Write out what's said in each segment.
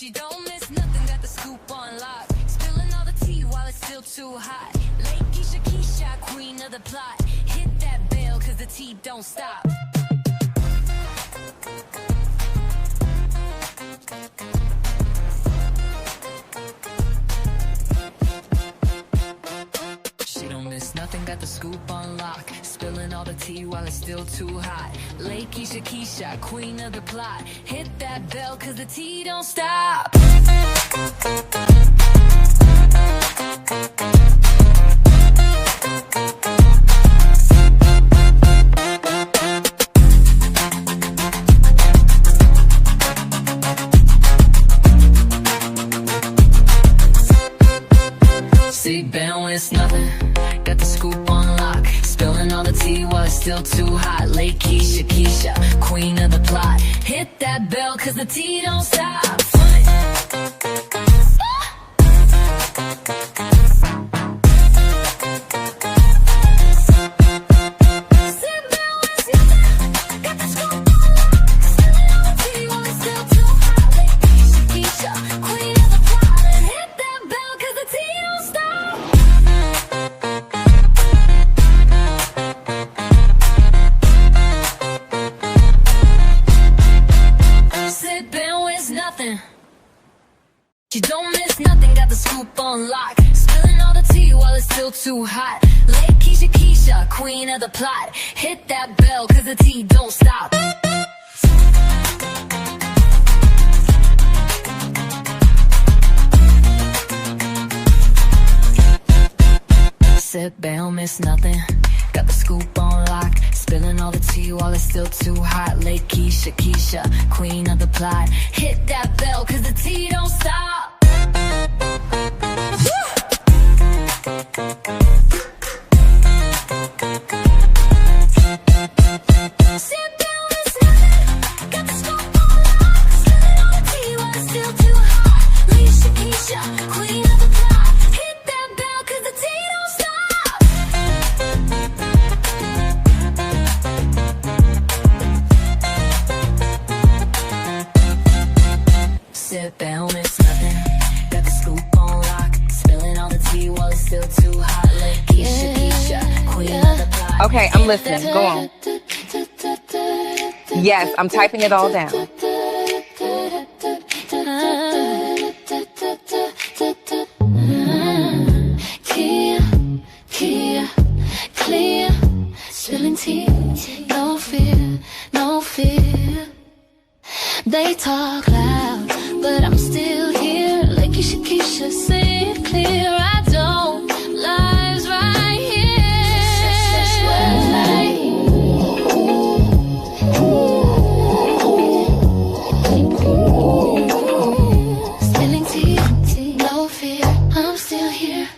She don't miss nothing, got the scoop on lock. Spilling all the tea while it's still too hot. Lakeysha Keysha, queen of the plot. Hit that bell, cause the tea don't stop. She don't miss nothing, got the scoop on lock. Spilling all the tea while it's still too hot. Lakeysha Keysha, queen of the plot. Hit that bell, cause the tea don't stop. See, bell, it's nothing. Got the scoop on lock. Spilling all the tea while it's still too hot. Lakeysha Keysha, queen of the plot. Hit that bell, cause the tea don't stop. She don't miss nothing, got the scoop on lock. Spilling all the tea while it's still too hot. Lakeysha Keysha, queen of the plot. Hit that bell, cause the tea don't stop. Sit back, don't miss nothing. Got the scoop on lock. Spilling all the tea while it's still too hot. Lakeysha Keysha, queen of the plot. Hit that bell, cause the tea don't stop. Sit down, miss nothing. Got the scoop on lock. Spilling all the tea while it's still too hot. Lakeysha Keysha, queen of the plot. Okay, I'm listening. Go on. Yes, I'm typing it all down. Clear, spilling tea. No fear, no fear. They talk loud, but I'm still here. Lakeysha Keysha, say it clear. I don't lies right here. Spilling tea, no fear. I'm still here.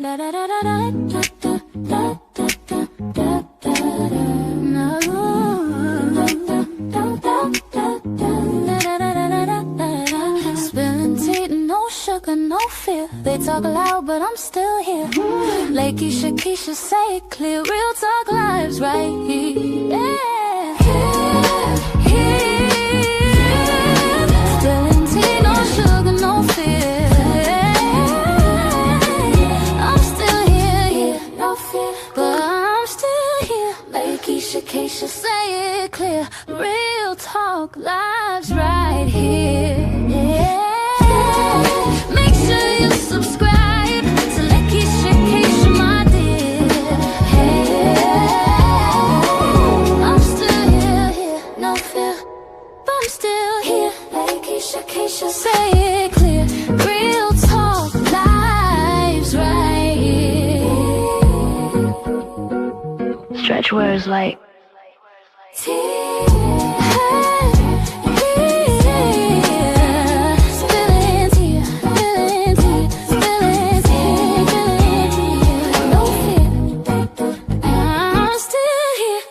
Da da da da da da da da da da da. Spilling tea, no sugar, no fear. They talk loud, but I'm still here. Lakeysha Keysha, say it clear. Real talk lives right here. Yeah. Spilling tea, no sugar, no fear. I'm still here, no fear, but I'm still here. Lakeysha Keysha, say it clear. Real talk lives right here. Yeah. Make sure you subscribe to Lakeysha Keysha, my dear. Hey, I'm still here, no fear, but I'm still here. Lakeysha Keysha, say it clear. Real talk lives right here. Stretch words like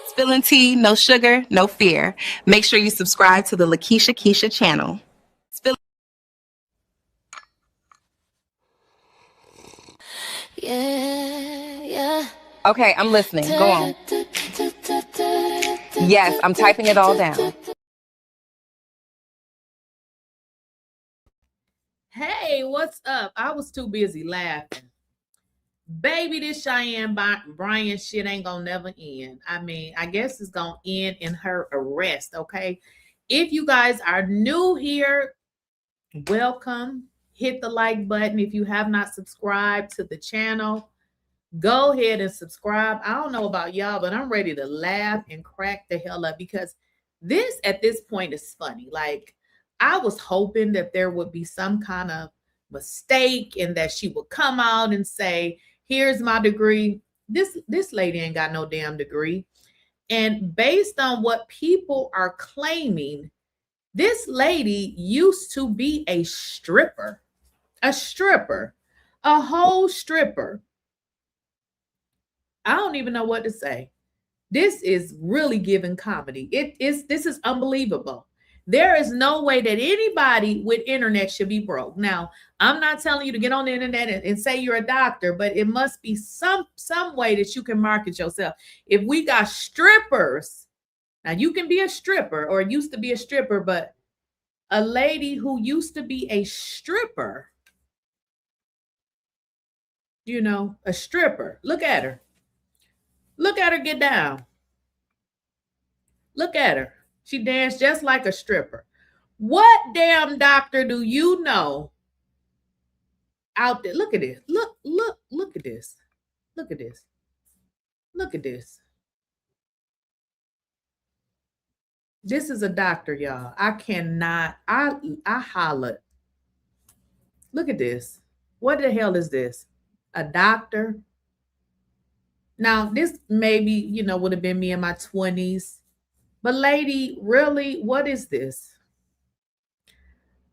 Spilling tea, no sugar, no fear. Make sure you subscribe to the Lakeysha Keysha channel. Yeah. Okay, I'm listening. Go on. Yes, I'm typing it all down. Hey, what's up? I was too busy laughing. Baby, this Cheyenne Bryant shit ain't gonna never end. I mean, I guess it's gonna end in her arrest, okay? If you guys are new here, welcome. Hit the like button. If you have not subscribed to the channel, go ahead and subscribe. I don't know about y'all, but I'm ready to laugh and crack the hell up because this at this point is funny. Like, I was hoping that there would be some kind of mistake and that she would come out and say, here's my degree. This lady ain't got no damn degree. And based on what people are claiming, this lady used to be a stripper, a whole stripper. I don't even know what to say. This is really giving comedy. This is unbelievable. There is no way that anybody with internet should be broke. Now, I'm not telling you to get on the internet and say you're a doctor, but it must be some way that you can market yourself. If we got strippers, now you can be a stripper or used to be a stripper, but a lady who used to be a stripper, you know, a stripper. Look at her. Look at her get down. Look at her. She danced just like a stripper. What damn doctor do you know out there? Look at this. Look at this. Look at this. Look at this. This is a doctor, y'all. I cannot. I hollered. Look at this. What the hell is this? A doctor? Now, this maybe, you know, would have been me in my 20s. But lady, really, what is this?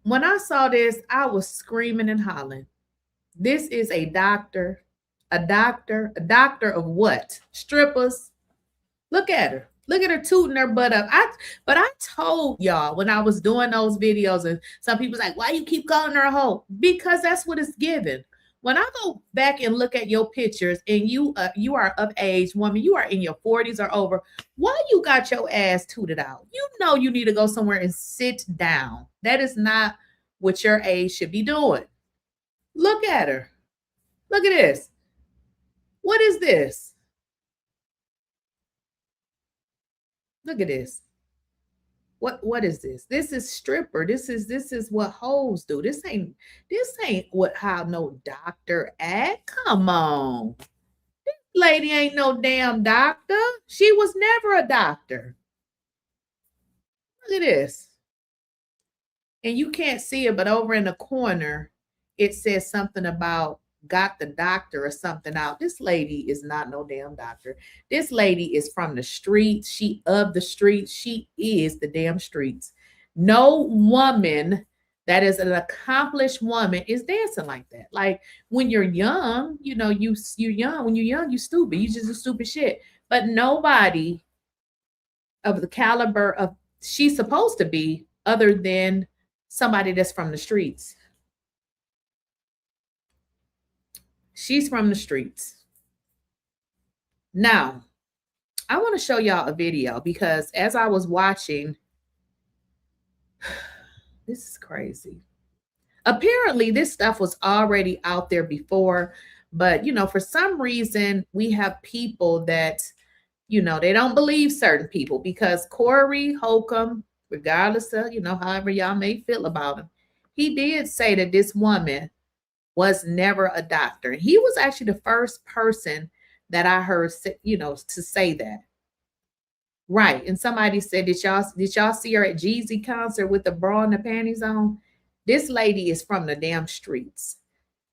When I saw this, I was screaming and hollering. This is a doctor. A doctor of what? Strippers. Look at her. Look at her tooting her butt up. But I told y'all when I was doing those videos, and some people's like, why you keep calling her a hoe? Because that's what it's given. When I go back and look at your pictures and you are of age, woman, you are in your 40s or over, why you got your ass tooted out? You know you need to go somewhere and sit down. That is not what your age should be doing. Look at her. Look at this. What is this? Look at this. What is this? This is stripper. This is what hoes do. This ain't how no doctor act. Come on. This lady ain't no damn doctor. She was never a doctor. Look at this. And you can't see it, but over in the corner, it says something about got the doctor or something out. This lady is not no damn doctor. This lady is from the streets. She of the streets. She is the damn streets. No woman that is an accomplished woman is dancing like that. Like when you're young, you know, you're young. When you're young, you stupid. You just do stupid shit. But nobody of the caliber of she's supposed to be other than somebody that's from the streets. She's from the streets. Now, I want to show y'all a video because as I was watching, this is crazy. Apparently, this stuff was already out there before, but, you know, for some reason, we have people that, you know, they don't believe certain people because 𝐷𝐸𝐿KS&x, regardless of, you know, however y'all may feel about him, he did say that this woman was never a doctor. He was actually the first person that I heard, you know, to say that. Right. And somebody said, did y'all see her at 𝐬𝐮𝐬𝐫𝐸 concert with the bra and the panties on? This lady is from the damn streets.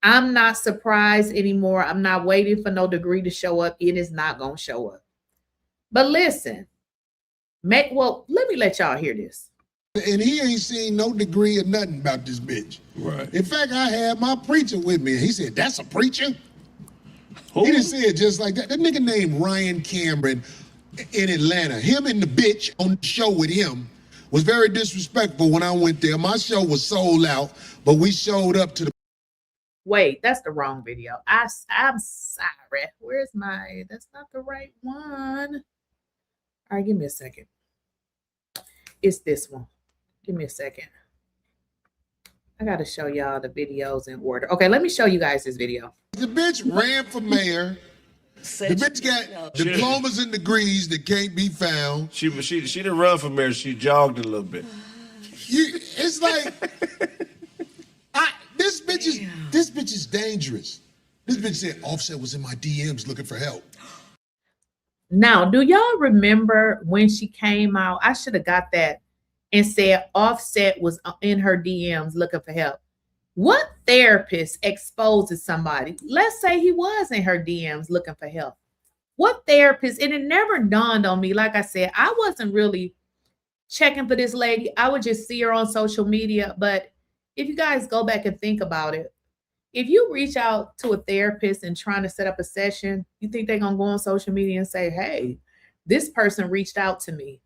I'm not surprised anymore. I'm not waiting for no degree to show up. It is not going to show up. But listen, let me let y'all hear this. And he ain't seen no degree or nothing about this bitch. Right. In fact, I had my preacher with me. He said, that's a preacher? Who? He didn't say it just like that. That nigga named Ryan Cameron in Atlanta. Him and the bitch on the show with him was very disrespectful when I went there. My show was sold out, but we showed up to the... Wait, that's the wrong video. I'm sorry. Where's my... That's not the right one. All right, give me a second. It's this one. Give me a second. I got to show y'all the videos in order. Okay, let me show you guys this video. The bitch ran for mayor. The bitch got diplomas and degrees that can't be found. She didn't run for mayor. She jogged a little bit. It's like this bitch is dangerous. This bitch said Offset was in my DMs looking for help. Now, do y'all remember when she came out? I should have got that and said Offset was in her DMs looking for help. What therapist exposes somebody? Let's say he was in her DMs looking for help. What therapist? And it never dawned on me. Like I said, I wasn't really checking for this lady. I would just see her on social media. But if you guys go back and think about it, if you reach out to a therapist and trying to set up a session, you think they're going to go on social media and say, hey, this person reached out to me.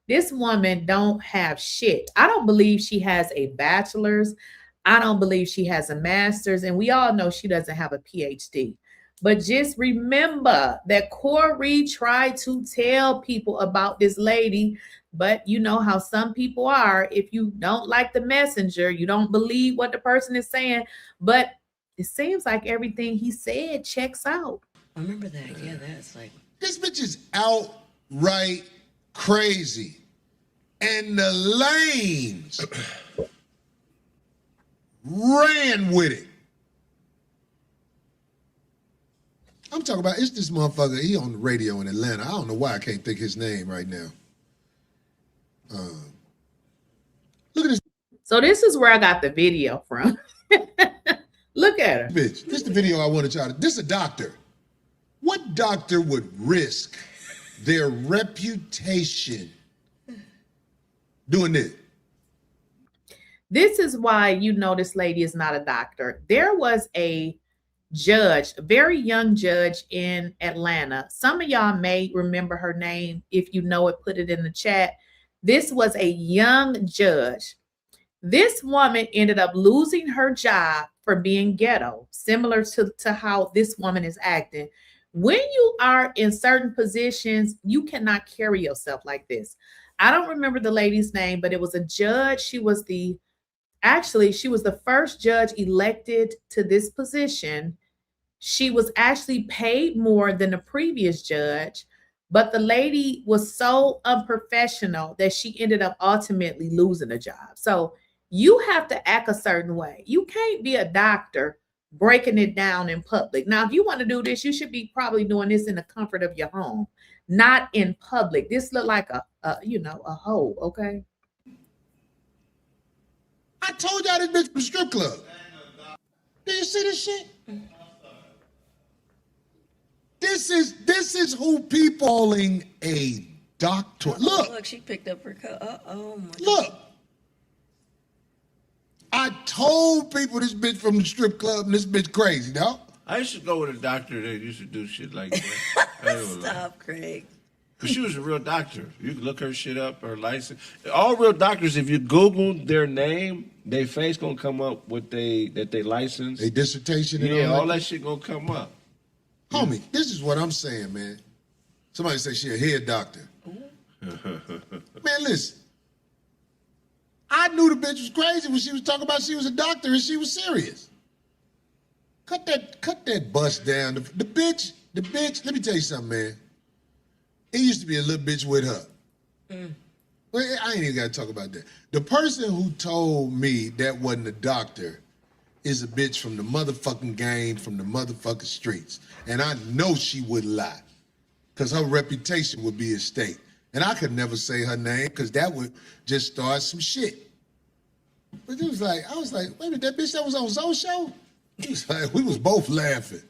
This woman don't have shit. I don't believe she has a bachelor's. I don't believe she has a master's. And we all know she doesn't have a PhD. But just remember that Corey tried to tell people about this lady. But you know how some people are. If you don't like the messenger, you don't believe what the person is saying. But it seems like everything he said checks out. I remember that. Yeah, that's like... This bitch is outright crazy. And the lanes ran with it. I'm talking about, it's this motherfucker, he on the radio in Atlanta. I don't know why I can't think his name right now. Look at this. So this is where I got the video from. Look at her. Bitch, this is the video I wanted y'all to, this is a doctor. What doctor would risk their reputation doing this? This is why you know this lady is not a doctor. There was a judge, a very young judge in Atlanta. Some of y'all may remember her name. If you know it, put it in the chat. This was a young judge. This woman ended up losing her job for being ghetto, similar to how this woman is acting. When you are in certain positions, you cannot carry yourself like this. I don't remember the lady's name, but it was a judge. She was the first judge elected to this position. She was actually paid more than the previous judge, but the lady was so unprofessional that she ended up ultimately losing a job. So you have to act a certain way. You can't be a doctor breaking it down in public. Now, if you want to do this, you should be probably doing this in the comfort of your home, not in public. This looked like a hoe, okay? I told y'all this bitch from the strip club. Do you see this shit? This is who people calling a doctor. Look, she picked up her cup. Oh my. Look. I told people this bitch from the strip club and this bitch crazy, dog. I used to go with a doctor that used to do shit like that. Stop, Craig. Because she was a real doctor. You can look her shit up, her license. All real doctors, if you Google their name, their face gonna come up with they license. A dissertation and yeah, all that shit gonna come up. Homie, this is what I'm saying, man. Somebody say she a head doctor. Man, listen. I knew the bitch was crazy when she was talking about she was a doctor and she was serious. Cut that bust down. The bitch, let me tell you something, man. It used to be a little bitch with her. Well, I ain't even got to talk about that. The person who told me that wasn't a doctor is a bitch from the motherfucking game, from the motherfucking streets. And I know she wouldn't lie because her reputation would be at stake. And I could never say her name because that would just start some shit. But it was like, I was like, wait a minute, that bitch that was on Zoe's show? He was like, we was both laughing.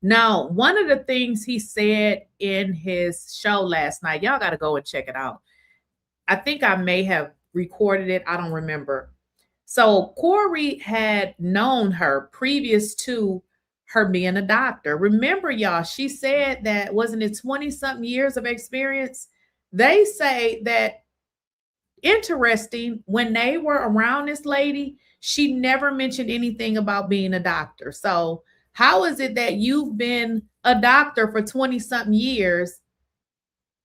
Now, one of the things he said in his show last night, y'all got to go and check it out. I think I may have recorded it. I don't remember. So Corey had known her previous to her being a doctor. Remember, y'all, she said that, wasn't it 20-something years of experience? They say that, interesting, when they were around this lady, she never mentioned anything about being a doctor. So how is it that you've been a doctor for 20-something years,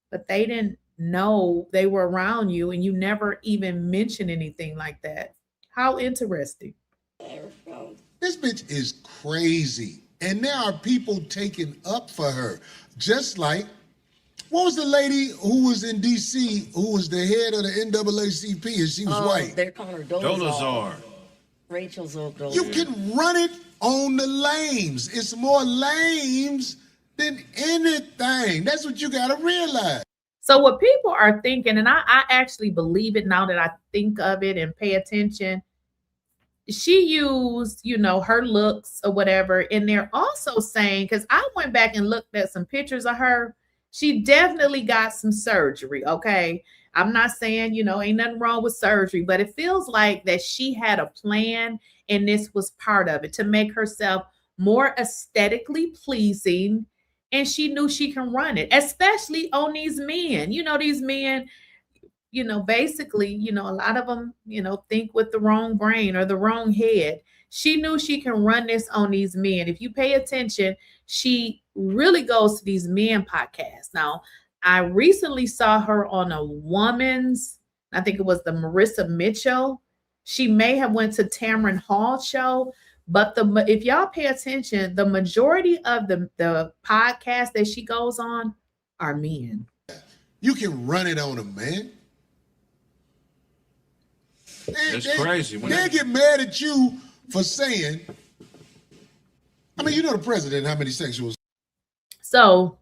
but they didn't know they were around you and you never even mentioned anything like that? How interesting. This bitch is crazy. And there are people taking up for her. Just like, what was the lady who was in D.C. who was the head of the NAACP and she was white? They're calling her Dolezal. Rachel Dolezal. You can run it on the lames. It's more lames than anything. That's what you got to realize. So what people are thinking, and I actually believe it now that I think of it and pay attention, she used, you know, her looks or whatever. And they're also saying, because I went back and looked at some pictures of her, she definitely got some surgery, okay? I'm not saying, you know, ain't nothing wrong with surgery, but it feels like that she had a plan and this was part of it to make herself more aesthetically pleasing. And she knew she can run it, especially on these men. You know, these men, you know, basically, you know, a lot of them, you know, think with the wrong brain or the wrong head. She knew she can run this on these men. If you pay attention, she really goes to these men podcasts. Now, I recently saw her on a woman's, I think it was the Marissa Mitchell. She may have went to Tamron Hall show. But if y'all pay attention, the majority of the podcasts that she goes on are men. You can run it on them, man. That's crazy. They get mad at you for saying, I mean, you know the president, how many sexuals. So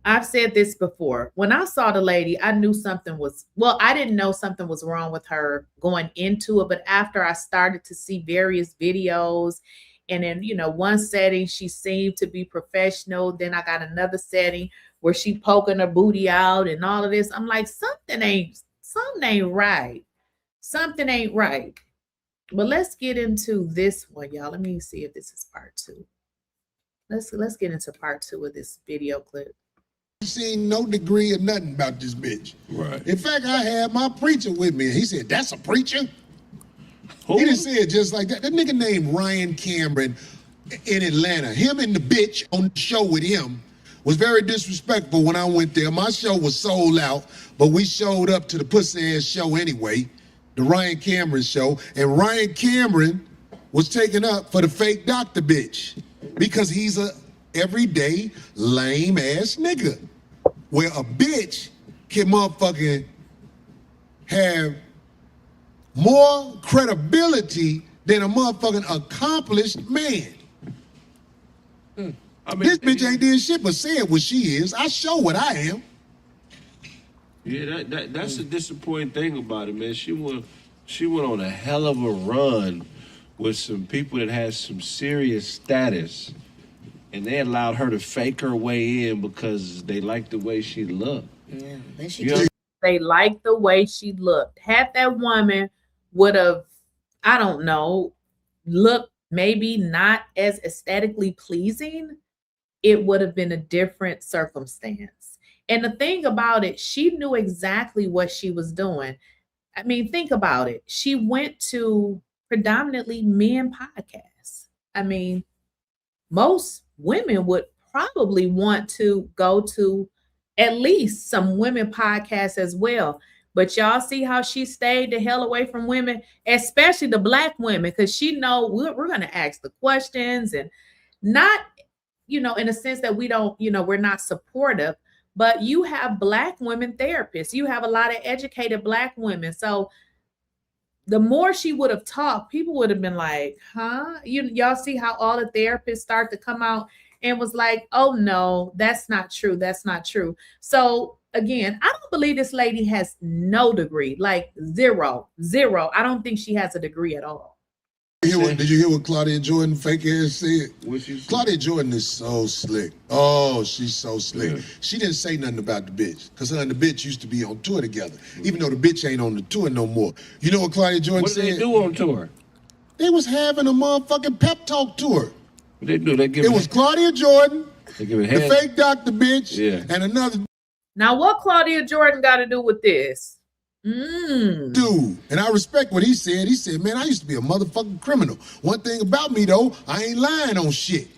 I've said this before. When I saw the lady, I knew something was, well, I didn't know something was wrong with her going into it. But after I started to see various videos, and in, you know, one setting, she seemed to be professional. Then I got another setting where she poking her booty out and all of this. I'm like, something ain't right. Something ain't right. But let's get into this one, y'all. Let me see if this is part 2. Let's get into part 2 of this video clip. Seen no degree or nothing about this bitch. Right. In fact, I had my preacher with me. He said, "That's a preacher." Who? He didn't say it just like that. That nigga named Ryan Cameron in Atlanta. Him and the bitch on the show with him was very disrespectful when I went there. My show was sold out, but we showed up to the pussy ass show anyway, the Ryan Cameron show, and Ryan Cameron was taken up for the fake doctor bitch because he's a everyday lame ass nigga. Where a bitch can motherfucking have more credibility than a motherfucking accomplished man. I mean, this bitch ain't did shit but said what she is. I show what I am. Yeah, that's the disappointing thing about it, man. She went on a hell of a run with some people that had some serious status. And they allowed her to fake her way in because they liked the way she looked. Yeah, they liked the way she looked. Had that woman would have, I don't know, looked maybe not as aesthetically pleasing, it would have been a different circumstance. And the thing about it, she knew exactly what she was doing. I mean, think about it. She went to predominantly men podcasts. I mean, most women would probably want to go to at least some women podcasts as well. But y'all see how she stayed the hell away from women, especially the Black women, because she know we're going to ask the questions and not, you know, in a sense that we don't, you know, we're not supportive, but you have Black women therapists. You have a lot of educated Black women. So the more she would have talked, people would have been like, huh? Y'all see how all the therapists start to come out and was like, oh no, that's not true. That's not true. So again, I don't believe this lady has no degree, like zero. I don't think she has a degree at all. Did you hear what Claudia Jordan fake ass said? Claudia Jordan is so slick. Oh, she's so slick. Yeah. She didn't say nothing about the bitch because her and the bitch used to be on tour together, even though the bitch ain't on the tour no more. You know what Claudia Jordan said? What did they do on tour? They was having a motherfucking pep talk tour. What they do? It was Claudia Jordan, the fake doctor bitch, and another. Now, what Claudia Jordan got to do with this? Dude, and I respect what he said. He said, man, I used to be a motherfucking criminal. One thing about me, though, I ain't lying on shit.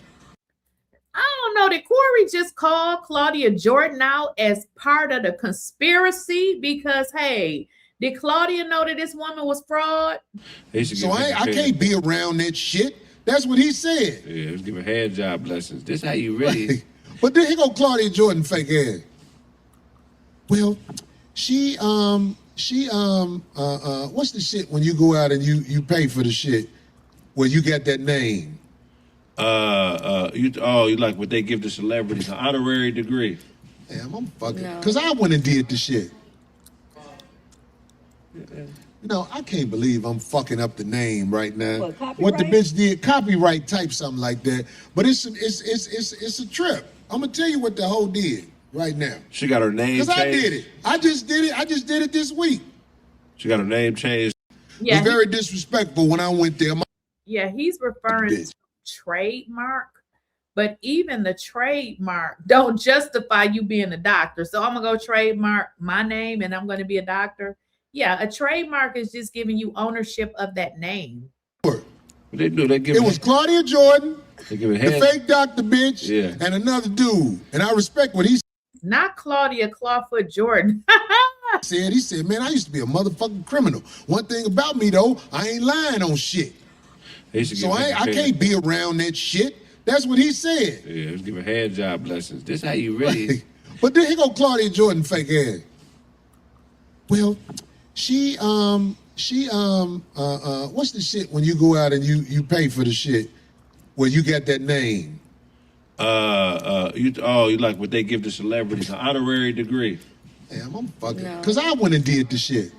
I don't know. Did Corey just call Claudia Jordan out as part of the conspiracy? Because, hey, Did Claudia know that this woman was fraud? So I can't be around that shit. That's what he said. Yeah, let's give a hand job lessons. This how you really. But then here go Claudia Jordan fake ass. Well, she what's the shit when you go out and you pay for the shit? Well, you got that name. You like what they give to celebrities, an honorary degree. Damn, I'm fucking, cause I went and did the shit. You know, I can't believe I'm fucking up the name right now. What the bitch did, copyright type something like that. But it's a trip. I'm gonna tell you what the hoe did right now. She got her name changed. Cause I did it. I just did it this week. She got her name changed. Yeah, it was very disrespectful when I went there. Yeah, he's referring to trademark, but even the trademark don't justify you being a doctor. So I'm gonna go trademark my name and I'm gonna be a doctor. Yeah, a trademark is just giving you ownership of that name. They do. They give it was Claudia Jordan, they give it the fake doctor bitch, and another dude. And I respect what he said. Not Claudia Clawfoot Jordan. He said, man, I used to be a motherfucking criminal. One thing about me, though, I ain't lying on shit. So I can't be around that shit. That's what he said. Yeah, let's give a hand job lessons. This how you really. But then here go Claudia Jordan fake ass. Well, she what's the shit when you go out and you pay for the shit? Well, you got that name. You like what they give to celebrities, an honorary degree. Damn, I'm fucking, cause I went and did the shit.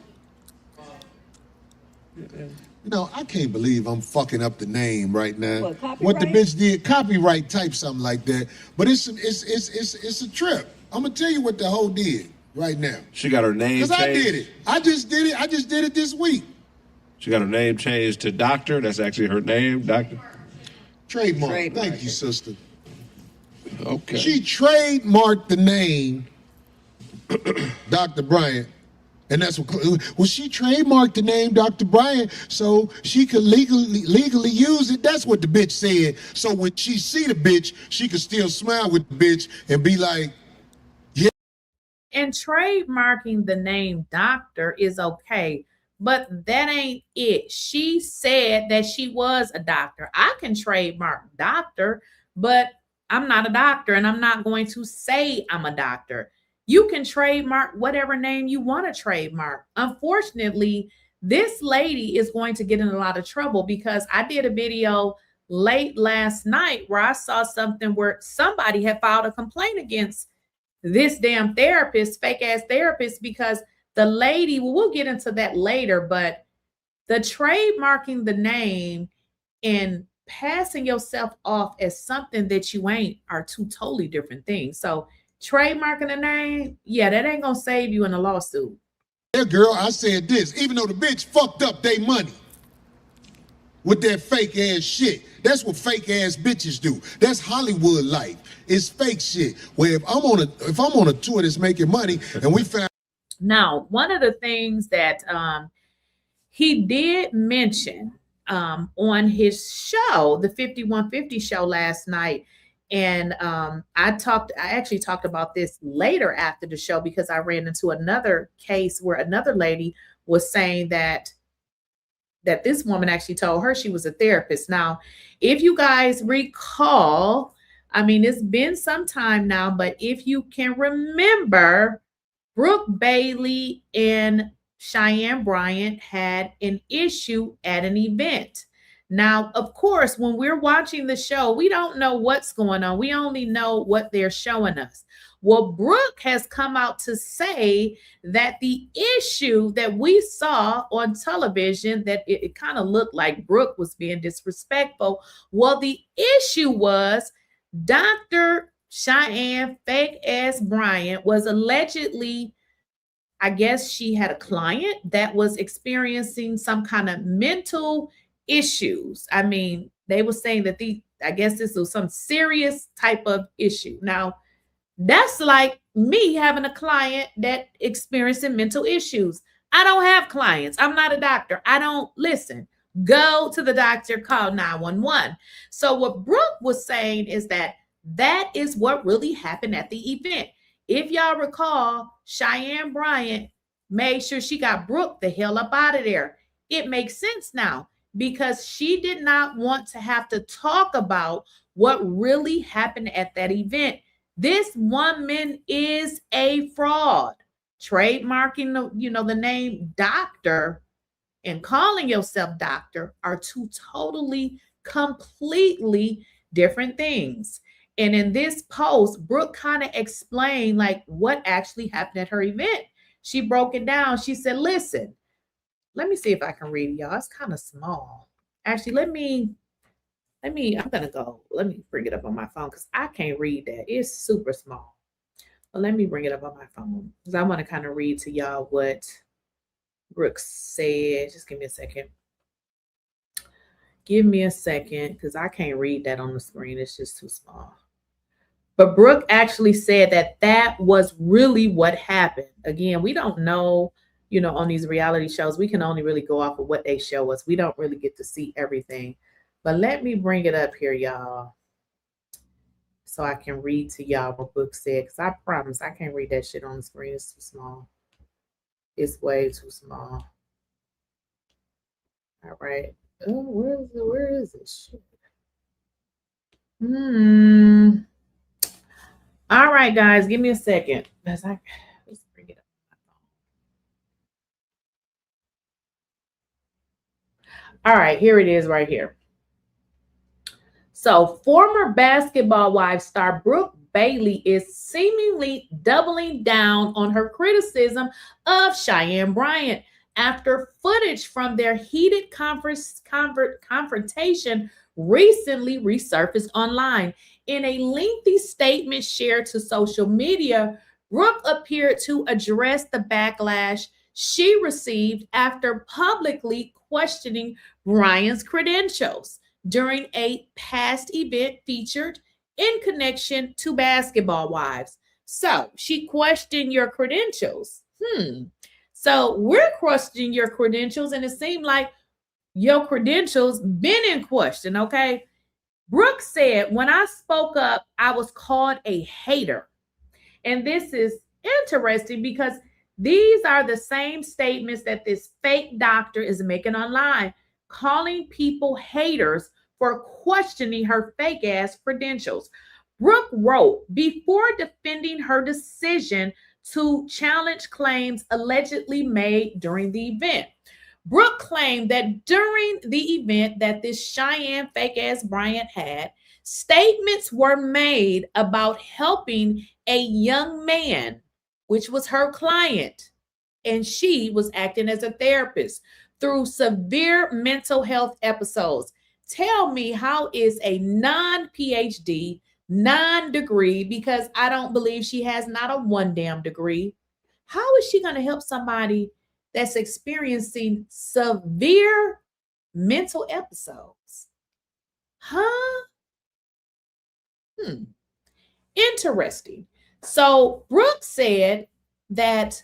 You know, I can't believe I'm fucking up the name right now. What the bitch did, copyright type something like that. But it's a trip. I'm gonna tell you what the hoe did right now. She got her name changed. Cause I did it. I just did it this week. She got her name changed to Doctor. That's actually her name, Doctor. Trademark. Thank you, sister. Okay. She trademarked the name Dr. Bryant. And that's what, well, she trademarked the name Dr. Bryant so she could legally use it. That's what the bitch said. So when she see the bitch, she could still smile with the bitch and be like, yeah. And trademarking the name doctor is okay, but that ain't it. She said that she was a doctor. I can trademark doctor, but I'm not a doctor and I'm not going to say I'm a doctor. You can trademark whatever name you want to trademark. Unfortunately, this lady is going to get in a lot of trouble because I did a video late last night where I saw something where somebody had filed a complaint against this damn therapist, fake ass therapist, because the lady, well, we'll get into that later, but the trademarking the name and passing yourself off as something that you ain't are two totally different things. So trademarking a name, yeah, that ain't gonna save you in a lawsuit. Yeah, girl, I said this, even though the bitch fucked up their money with that fake ass shit. That's what fake ass bitches do. That's Hollywood life. It's fake shit. Where if I'm on a tour that's making money and we found. Now, one of the things that he did mention on his show, the 5150 show last night, and I actually talked about this later after the show because I ran into another case where another lady was saying that this woman actually told her she was a therapist. Now, if you guys recall, I mean, it's been some time now, but if you can remember, Brooke Bailey and Cheyenne Bryant had an issue at an event. Now, of course, when we're watching the show, we don't know what's going on. We only know what they're showing us. Well, Brooke has come out to say that the issue that we saw on television, that it kind of looked like Brooke was being disrespectful. Well, the issue was Dr. Cheyenne fake ass Bryant was allegedly, I guess she had a client that was experiencing some kind of mental issues. I mean, they were saying that I guess this was some serious type of issue. Now, that's like me having a client that experiencing mental issues. I don't have clients. I'm not a doctor. I don't listen. Go to the doctor, call 911. So what Brooke was saying is that is what really happened at the event. If y'all recall, Cheyenne Bryant made sure she got Brooke the hell up out of there. It makes sense now because she did not want to have to talk about what really happened at that event. This woman is a fraud. Trademarking the name doctor and calling yourself doctor are two totally, completely different things. And in this post, Brooke kind of explained like what actually happened at her event. She broke it down. She said, listen, let me see if I can read it, y'all. It's kind of small. Actually, let me bring it up on my phone because I can't read that. It's super small. But let me bring it up on my phone because I want to kind of read to y'all what Brooke said. Just give me a second. Give me a second because I can't read that on the screen. It's just too small. But Brooke actually said that was really what happened. Again, we don't know, on these reality shows, we can only really go off of what they show us. We don't really get to see everything. But let me bring it up here, y'all, so I can read to y'all what Brooke said. Because I promise I can't read that shit on the screen. It's too small. It's way too small. All right. Oh, where is it? Shit. All right, guys, give me a second. Let's bring it up. All right, here it is right here. So former Basketball Wives star Brooke Bailey is seemingly doubling down on her criticism of Cheyenne Bryant after footage from their heated confrontation recently resurfaced online. In a lengthy statement shared to social media, Brooke appeared to address the backlash she received after publicly questioning Bryant's credentials during a past event featured in connection to Basketball Wives. So she questioned your credentials. So we're questioning your credentials, and it seemed like your credentials been in question, okay? Brooke said, when I spoke up, I was called a hater. And this is interesting because these are the same statements that this fake doctor is making online, calling people haters for questioning her fake ass credentials. Brooke wrote, before defending her decision to challenge claims allegedly made during the event, Brooke claimed that during the event that this Cheyenne fake ass Bryant had, statements were made about helping a young man, which was her client, and she was acting as a therapist through severe mental health episodes. Tell me, how is a non-PhD, non-degree, because I don't believe she has not a one damn degree, how is she going to help somebody that's experiencing severe mental episodes? Interesting. So Brooke said that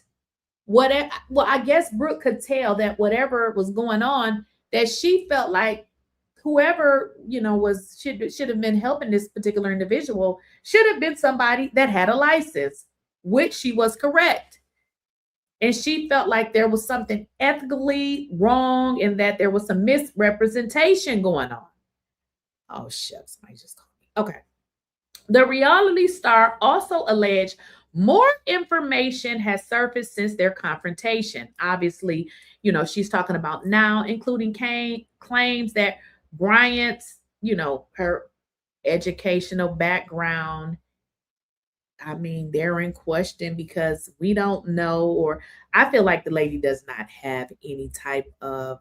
I guess Brooke could tell that whatever was going on, that she felt like whoever, should have been helping this particular individual should have been somebody that had a license, which she was correct. And she felt like there was something ethically wrong and that there was some misrepresentation going on. Oh, shucks. Somebody just called me. Okay. The reality star also alleged more information has surfaced since their confrontation. Obviously, she's talking about now, including claims that Bryant's, her educational background, they're in question because we don't know, or I feel like the lady does not have any type of,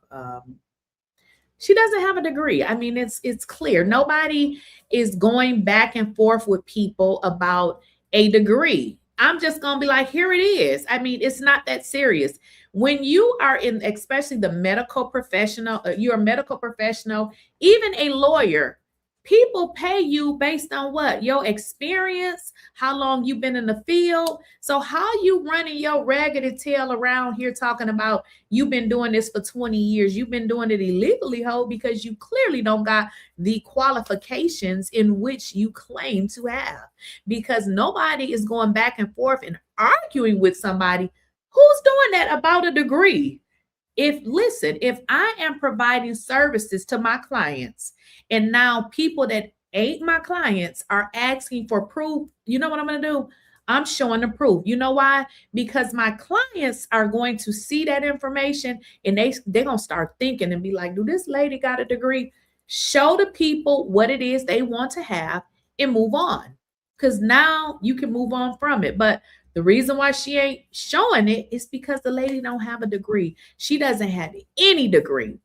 she doesn't have a degree. It's clear. Nobody is going back and forth with people about a degree. I'm just going to be like, here it is. It's not that serious. When you are in, especially the medical professional, you're a medical professional, even a lawyer, people pay you based on what? Your experience, how long you've been in the field. So how you running your raggedy tail around here talking about you've been doing this for 20 years. You've been doing it illegally, ho, because you clearly don't got the qualifications in which you claim to have. Because nobody is going back and forth and arguing with somebody Who's doing that about a degree? If I am providing services to my clients and now people that ain't my clients are asking for proof, you know what I'm going to do? I'm showing the proof. You know why? Because my clients are going to see that information and they're going to start thinking and be like, do this lady got a degree? Show the people what it is they want to have and move on. Because now you can move on from it. But the reason why she ain't showing it is because the lady don't have a degree. She doesn't have any degree.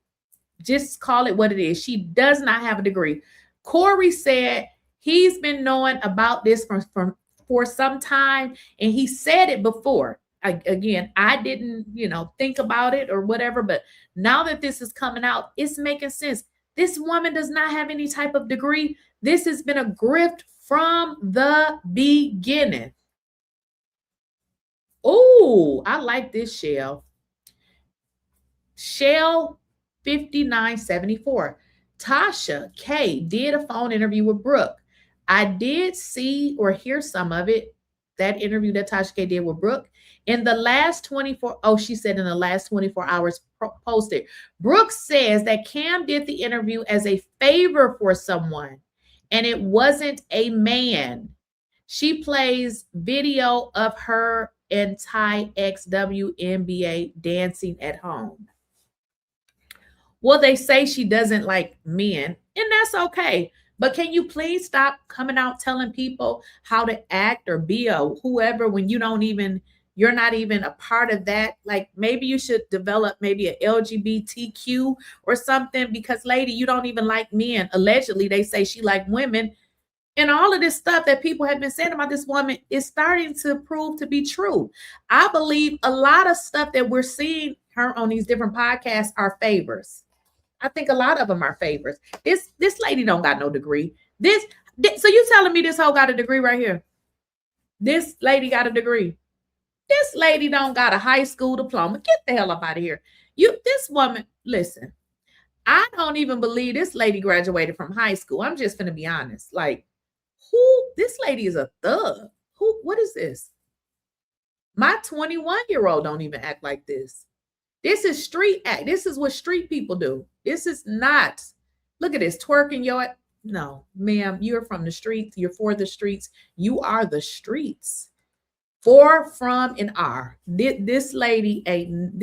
Just call it what it is. She does not have a degree. Corey said he's been knowing about this for some time, and he said it before. Again, I didn't, think about it or whatever, but now that this is coming out, it's making sense. This woman does not have any type of degree. This has been a grift from the beginning. Oh, I like this Shell. Shell 5974. Tasha K did a phone interview with Brooke. I did see or hear some of it, that interview that Tasha K did with Brooke. In the last 24, she said in the last 24 hours posted. Brooke says that Cam did the interview as a favor for someone, and it wasn't a man. She plays video of her and Ty XWNBA dancing at home. Well, they say she doesn't like men, and that's okay. But can you please stop coming out telling people how to act or be a whoever when you're not even a part of that? Like maybe you should develop maybe a LGBTQ or something, because lady, you don't even like men. Allegedly, they say she like women. And all of this stuff that people have been saying about this woman is starting to prove to be true. I believe a lot of stuff that we're seeing her on these different podcasts are favors. I think a lot of them are favors. This lady don't got no degree. So you telling me this hoe got a degree right here? This lady got a degree. This lady don't got a high school diploma. Get the hell up out of here. This woman, listen, I don't even believe this lady graduated from high school. I'm just going to be honest. Like, this lady is a thug. What is this? My 21-year-old don't even act like this. This is street act. This is what street people do. This is not, look at this, twerking no, ma'am, you're from the streets. You're for the streets. You are the streets. For, from, and are. This lady ain't,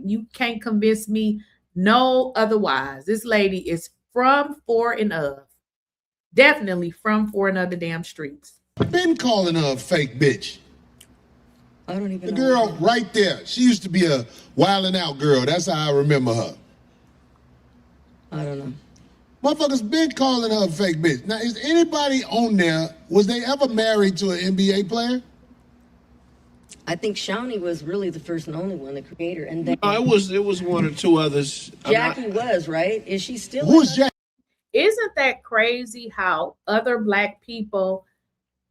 you can't convince me no otherwise. This lady is from, for, and of. Definitely from, for, and other damn streets. I've been calling her a fake bitch. I don't even know. The girl right there. She used to be a wildin' out girl. That's how I remember her. I don't know. Motherfuckers been calling her a fake bitch. Now, is anybody on there, was they ever married to an NBA player? I think Shawnee was really the first and only one, the creator. And then No, it was one or two others. Jackie was, right? Is she still? Who's Jackie? Isn't that crazy how other Black people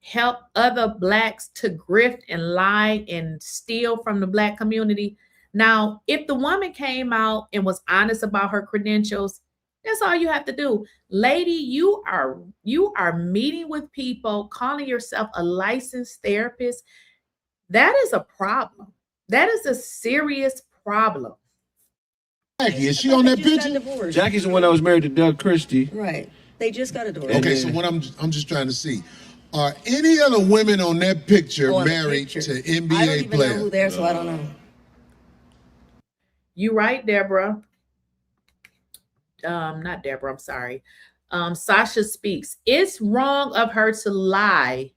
help other Blacks to grift and lie and steal from the Black community? Now, if the woman came out and was honest about her credentials, that's all you have to do. Lady, you are meeting with people, calling yourself a licensed therapist. That is a problem. That is a serious problem. Jackie, is she on that picture? Jackie's the one that was married to Doug Christie. Right. They just got a divorce. Okay, so what I'm just trying to see. Are any other women on that picture married to NBA I don't even players? know who they are, so I don't know. You right, Deborah. Not Deborah, I'm sorry. Sasha speaks. It's wrong of her to lie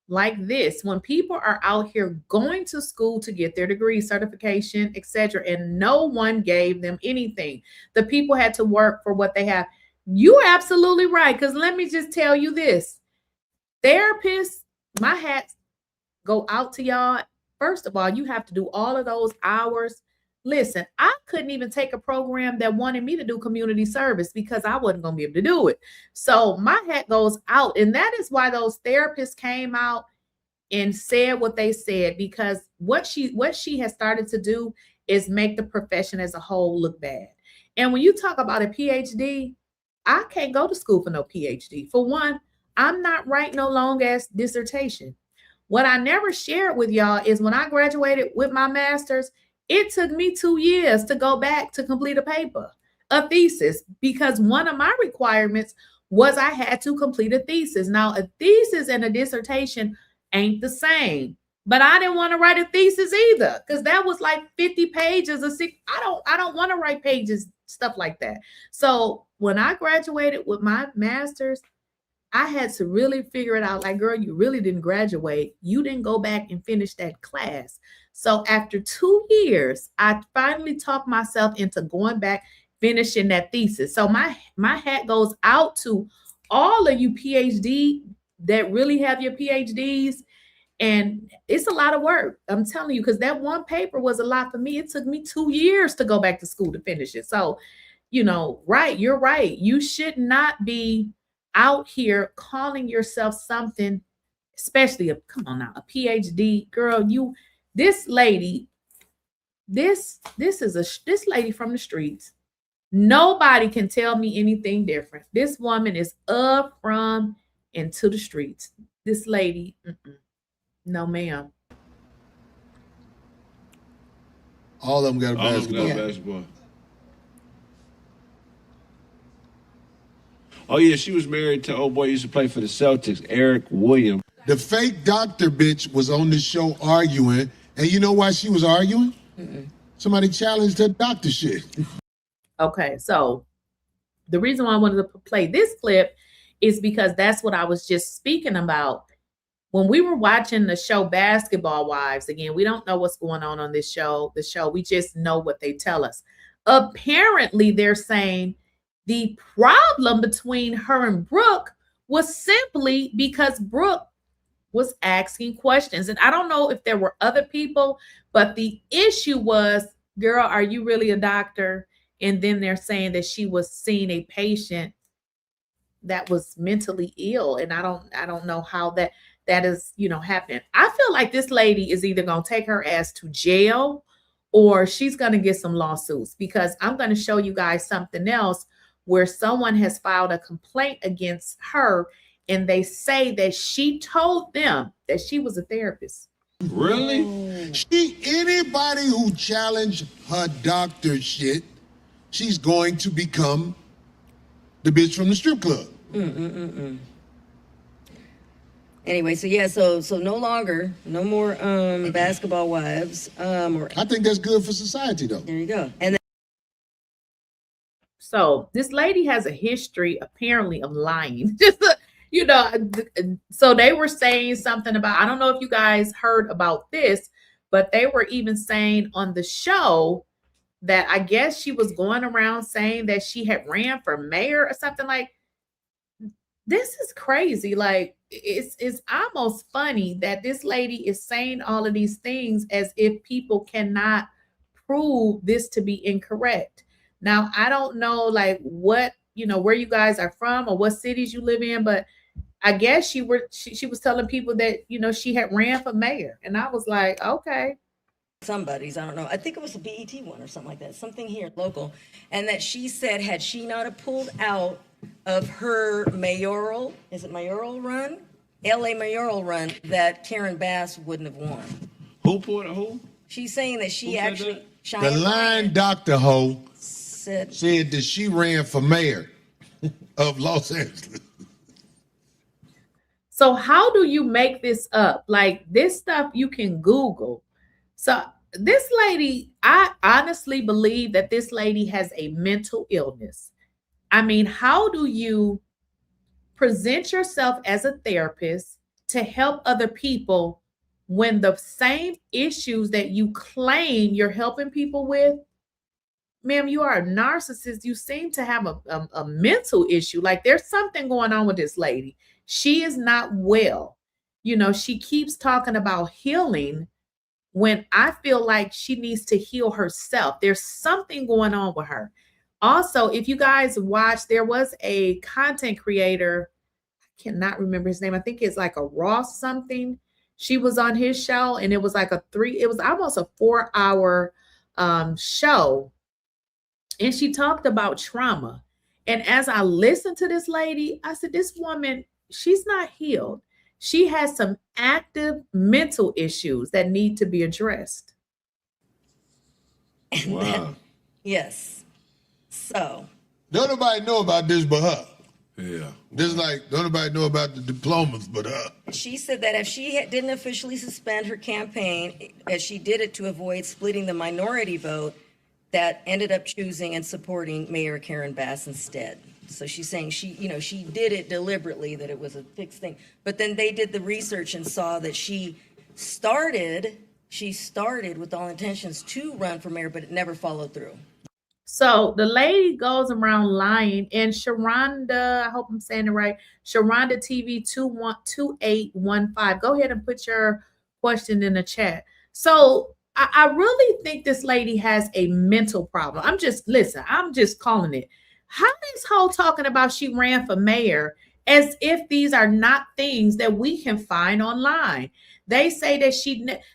like this when people are out here going to school to get their degree, certification, etc., and no one gave them anything. The people had to work for what they have. You're absolutely right, because let me just tell you this. Therapists, my hats go out to y'all. First of all, you have to do all of those hours. Listen, I couldn't even take a program that wanted me to do community service because I wasn't going to be able to do it. So my hat goes out. And that is why those therapists came out and said what they said, because what she has started to do is make the profession as a whole look bad. And when you talk about a PhD, I can't go to school for no PhD. For one, I'm not writing no long ass dissertation. What I never shared with y'all is when I graduated with my master's, it took me 2 years to go back to complete a paper, a thesis, because one of my requirements was I had to complete a thesis. Now, a thesis and a dissertation ain't the same, but I didn't want to write a thesis either because that was like 50 pages or 6. I don't want to write pages, stuff like that. So when I graduated with my master's, I had to really figure it out. Like, girl, you really didn't graduate. You didn't go back and finish that class. So after 2 years, I finally talked myself into going back, finishing that thesis. So my hat goes out to all of you PhD that really have your PhDs. And it's a lot of work, I'm telling you, because that one paper was a lot for me. It took me 2 years to go back to school to finish it. So, you know, right, you're right. You should not be out here calling yourself something, especially come on now, a PhD. Girl, this lady, this lady from the streets. Nobody can tell me anything different. This woman is up from and to the streets. This lady, no ma'am. All of them got a basketball. Oh yeah, she was married to old boy who used to play for the Celtics, Eric Williams. The fake doctor bitch was on the show arguing, and you know why she was arguing? Somebody challenged her doctor shit. Okay, so the reason why I wanted to play this clip is because that's what I was just speaking about. When we were watching the show Basketball Wives, again, we don't know what's going on this show, we just know what they tell us. Apparently, they're saying the problem between her and Brooke was simply because Brooke was asking questions. And I don't know if there were other people, but the issue was, girl, are you really a doctor? And then they're saying that she was seeing a patient that was mentally ill. And I don't know how that is, happening. I feel like this lady is either going to take her ass to jail or she's going to get some lawsuits, because I'm going to show you guys something else where someone has filed a complaint against her and they say that she told them that she was a therapist. Really? Anybody who challenged her doctor shit, she's going to become the bitch from the strip club. Anyway, so yeah, so no more Basketball Wives. I think that's good for society, though. There you go. And so this lady has a history, apparently, of lying. So they were saying something about, I don't know if you guys heard about this, but they were even saying on the show that I guess she was going around saying that she had ran for mayor or something. Like, this is crazy. Like, it's almost funny that this lady is saying all of these things as if people cannot prove this to be incorrect. Now, I don't know, like, what, where you guys are from or what cities you live in, but I guess she was telling people that, she had ran for mayor. And I was like, okay. Somebody's, I don't know, I think it was a BET one or something like that, something here local, and that she said had she not have pulled out of her mayoral run, LA mayoral run, that Karen Bass wouldn't have won. Who pulled it? Who? She's saying that she actually, the line doctor hoe said that she ran for mayor of Los Angeles. So how do you make this up? Like, this stuff you can Google. So this lady, I honestly believe that this lady has a mental illness. I mean, how do you present yourself as a therapist to help other people when the same issues that you claim you're helping people with, ma'am, you are a narcissist. You seem to have a mental issue. Like, there's something going on with this lady. She is not well. She keeps talking about healing when I feel like she needs to heal herself. There's something going on with her. Also, if you guys watch, there was a content creator, I cannot remember his name. I think it's like a Ross something. She was on his show and it was like it was almost a 4-hour show. And she talked about trauma. And as I listened to this lady, I said, this woman, she's not healed. She has some active mental issues that need to be addressed. Wow. Yes. So. Don't nobody know about this but her. Yeah. Just like don't nobody know about the diplomas but her. She said that if she didn't officially suspend her campaign, as she did it to avoid splitting the minority vote, that ended up choosing and supporting Mayor Karen Bass instead. So she's saying she did it deliberately, that it was a fixed thing. But then they did the research and saw that she started with all intentions to run for mayor, but it never followed through. So the lady goes around lying, and Sharonda, I hope I'm saying it right, Sharonda TV 2815. Go ahead and put your question in the chat. So I really think this lady has a mental problem. I'm just calling it. How is Ho talking about she ran for mayor as if these are not things that we can find online? They say that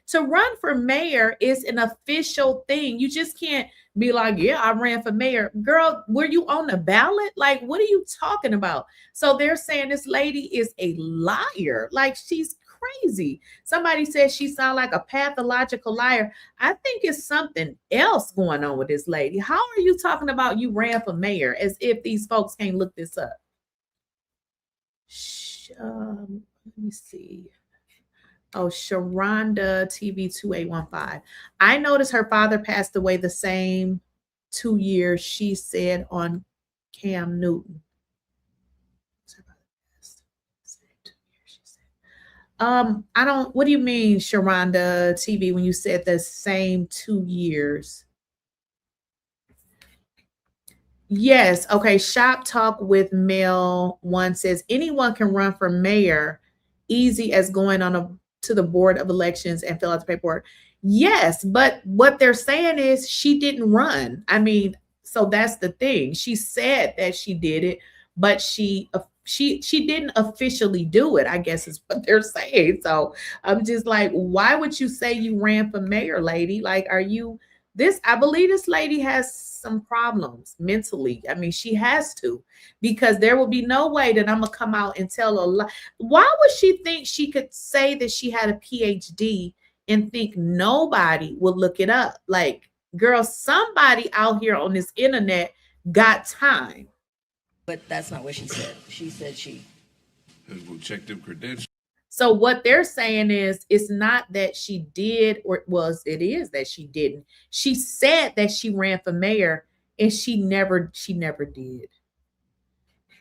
to run for mayor is an official thing. You just can't be like, yeah, I ran for mayor. Girl, were you on the ballot? Like, what are you talking about? So they're saying this lady is a liar. Like, she's crazy. Somebody says she sounds like a pathological liar. I think it's something else going on with this lady. How are you talking about you ran for mayor as if these folks can't look this up? Let me see. Oh, Sharonda TV 2815. I noticed her father passed away the same 2 years, she said on Cam Newton. What do you mean, Sharonda TV, when you said the same 2 years? Yes. Okay. Shop Talk with Mel 1 says anyone can run for mayor, easy as going to the board of elections and fill out the paperwork. Yes, but what they're saying is she didn't run. I mean, so that's the thing. She said that she did it, but she didn't officially do it, I guess is what they're saying. So I'm just like, why would you say you ran for mayor, lady? Like, I believe this lady has some problems mentally. I mean, she has to, because there will be no way that I'm gonna come out and tell a lie. Why would she think she could say that she had a PhD and think nobody would look it up? Like, girl, somebody out here on this internet got time. But that's not what she said. She said Let's go check them credentials. So what they're saying is it's not that she did, it is that she didn't. She said that she ran for mayor and she never did.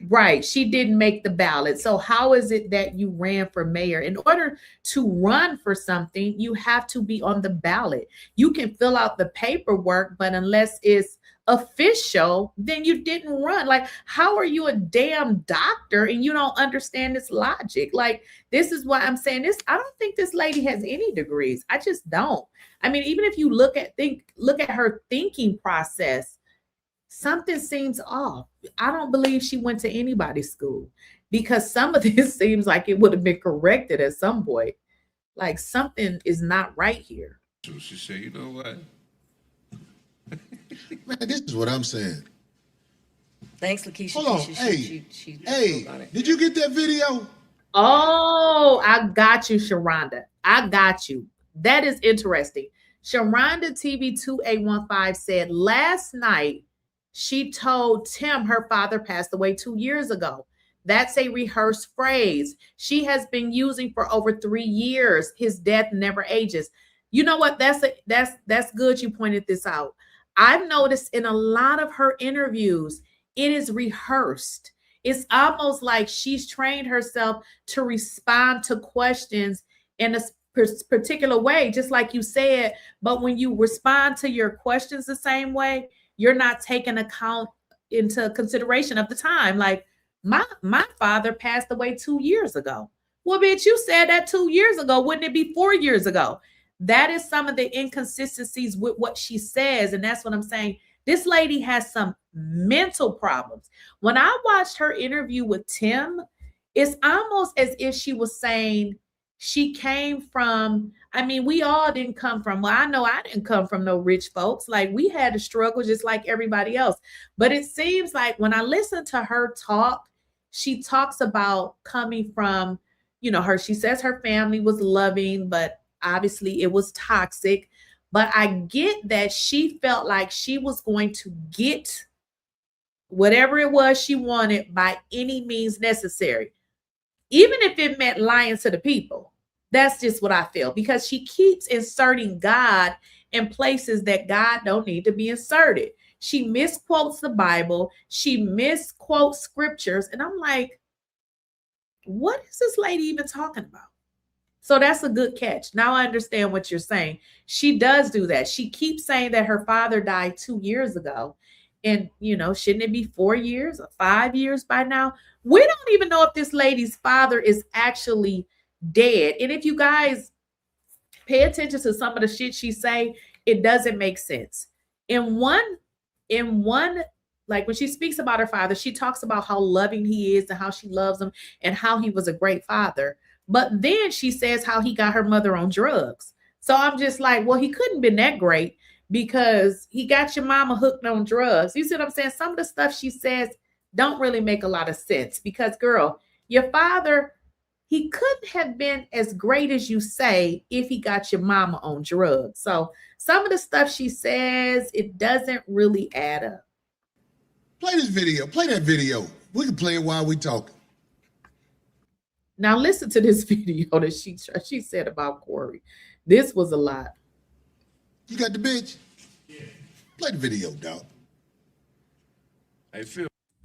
Right. She didn't make the ballot. So how is it that you ran for mayor? In order to run for something, you have to be on the ballot. You can fill out the paperwork, but unless it's official, then you didn't run. Like, how are you a damn doctor and you don't understand this logic? Like, this is why I'm saying this. I don't think this lady has any degrees. I just don't. I mean, even if you look at her thinking process, something seems off. I don't believe she went to anybody's school, because some of this seems like it would have been corrected at some point. Like, something is not right here. So she said, you know what? Man, this is what I'm saying. Thanks, Lakeysha. Hold on. Hey, did you get that video? Oh, I got you, Sharonda. I got you. That is interesting. Sharonda TV 2815 said last night she told Tim her father passed away 2 years ago. That's a rehearsed phrase she has been using for over 3 years. His death never ages. You know what? That's good you pointed this out. I've noticed in a lot of her interviews, it is rehearsed. It's almost like she's trained herself to respond to questions in a particular way, just like you said. But when you respond to your questions the same way, you're not taking account into consideration of the time. Like, my father passed away 2 years ago. Well, bitch, you said that 2 years ago. Wouldn't it be 4 years ago? That is some of the inconsistencies with what she says. And that's what I'm saying. This lady has some mental problems. When I watched her interview with Tim, it's almost as if she was saying she came from, I mean, we all didn't come from, well, I know I didn't come from no rich folks. Like, we had to struggle just like everybody else. But it seems like when I listen to her talk, she talks about coming from, she says her family was loving, but obviously it was toxic. But I get that she felt like she was going to get whatever it was she wanted by any means necessary, even if it meant lying to the people. That's just what I feel, because she keeps inserting God in places that God don't need to be inserted. She misquotes the Bible. She misquotes scriptures. And I'm like, what is this lady even talking about? So that's a good catch. Now I understand what you're saying. She does do that. She keeps saying that her father died 2 years ago. And, shouldn't it be 4 years or 5 years by now? We don't even know if this lady's father is actually dead. And if you guys pay attention to some of the shit she say, it doesn't make sense. In one, like when she speaks about her father, she talks about how loving he is and how she loves him and how he was a great father. But then she says how he got her mother on drugs. So I'm just like, well, he couldn't been that great, because he got your mama hooked on drugs. You see what I'm saying? Some of the stuff she says don't really make a lot of sense, because, girl, your father, he couldn't have been as great as you say if he got your mama on drugs. So some of the stuff she says, it doesn't really add up. Play this video. Play that video. We can play it while we talking. Now listen to this video that she said about Corey. This was a lot. You got the bitch? Yeah. Play the video, dog.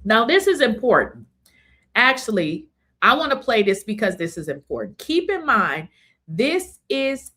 Now this is important. Actually, I want to play this because this is important. Keep in mind, this is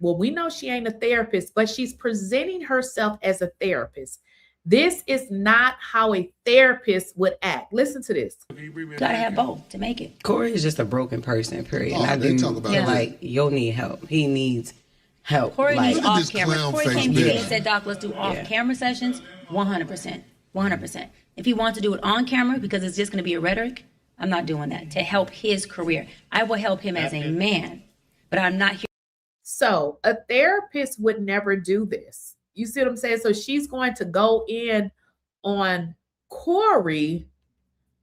we know she ain't a therapist, but she's presenting herself as a therapist. This is not how a therapist would act. Listen to this. You gotta have both to make it. Corey is just a broken person, period. Oh, I they do talk about feel that. like you'll need help. He needs help. Corey like, needs Look at off this camera. clown Corey face came to me bitch. and said, Doc, let's do off camera sessions. 100%. 100%. If he wants to do it on camera because it's just going to be a rhetoric, I'm not doing that. To help his career, I will help him as a man, but I'm not here. So a therapist would never do this. You see what I'm saying? So she's going to go in on Corey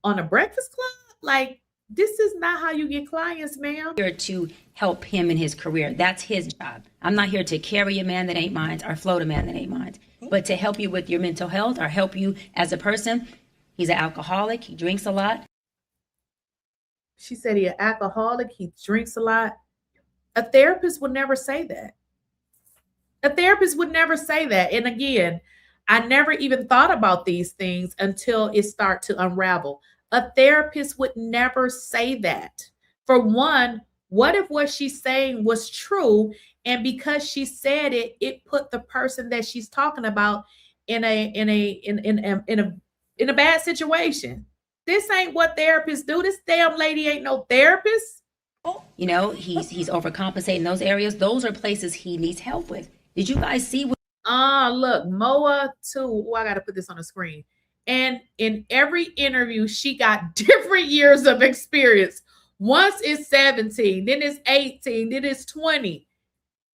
on a Breakfast Club. Like, this is not how you get clients, ma'am. Here to help him in his career. That's his job. I'm not here to carry a man that ain't mine or float a man that ain't mine, but to help you with your mental health or help you as a person. He's an alcoholic. He drinks a lot. She said he's an alcoholic. He drinks a lot. A therapist would never say that. A therapist would never say that. And again, I never even thought about these things until it started to unravel. A therapist would never say that. For one, what if what she's saying was true, and because she said it, it put the person that she's talking about in a bad situation? This ain't what therapists do. This damn lady ain't no therapist. You know, he's overcompensating in those areas. Those are places he needs help with. Did you guys see what? Look, Moa too. Oh, I got to put this on the screen. And in every interview, she got different years of experience. Once it's 17, then it's 18, then it's 20.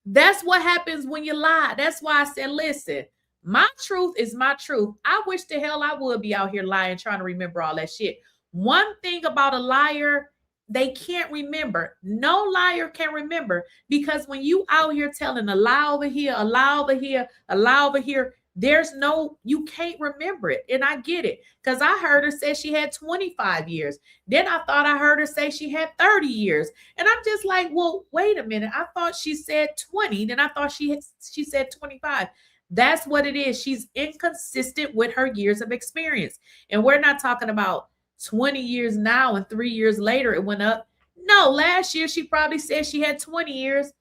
That's what happens when you lie. That's why I said, listen, my truth is my truth. I wish the hell I would be out here lying, trying to remember all that shit. One thing about a liar, they can't remember. No liar can remember, because when you out here telling a lie over here, a lie over here, a lie over here, you can't remember it. And I get it, because I heard her say she had 25 years. Then I thought I heard her say she had 30 years. And I'm just like, well, wait a minute. I thought she said 20. Then I thought she said 25. That's what it is. She's inconsistent with her years of experience. And we're not talking about 20 years now and 3 years later it went up. No, last year she probably said she had 20 years.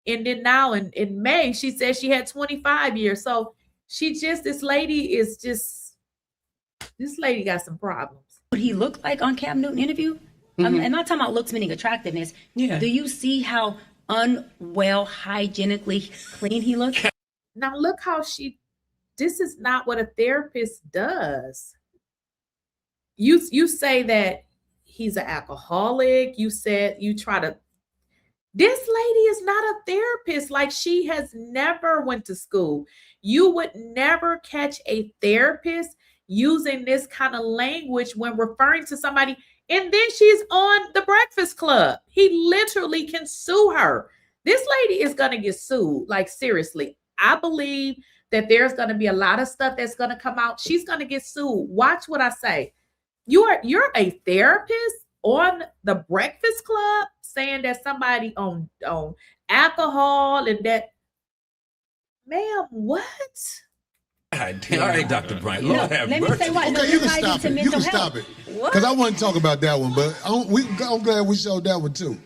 And then now in May, she said she had 25 years. So this lady got some problems. What he looked like on Cam Newton interview? I'm not talking about looks meaning attractiveness. Yeah. Do you see how unwell, hygienically clean he looks? Now look how this is not what a therapist does. You say that he's an alcoholic. This lady is not a therapist. Like, she has never went to school. You would never catch a therapist using this kind of language when referring to somebody. And then she's on the Breakfast Club. He literally can sue her. This lady is going to get sued. Like, seriously, I believe that there's going to be a lot of stuff that's going to come out. She's going to get sued. Watch what I say. You're a therapist on the Breakfast Club saying that somebody on alcohol and that, ma'am, what? All right, Dr. Bryant. Lord have Let me mercy. say why. Okay, you can stop it. You can stop it. Because I want to talk about that one, but I'm glad we showed that one too.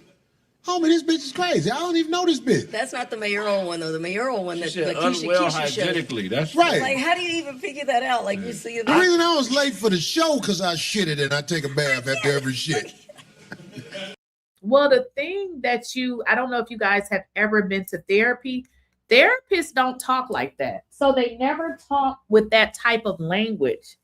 Homie, this bitch is crazy. I don't even know this bitch. That's not the mayoral one, though. The mayoral one that She said Lakeysha unwell Keysha showed. hygienically. That's Right. Like, how do you even figure that out? Like, you see The reason I was late for the show because I shitted and I take a bath after every shit. Well, the thing that I don't know if you guys have ever been to therapy. Therapists don't talk like that. So they never talk with that type of language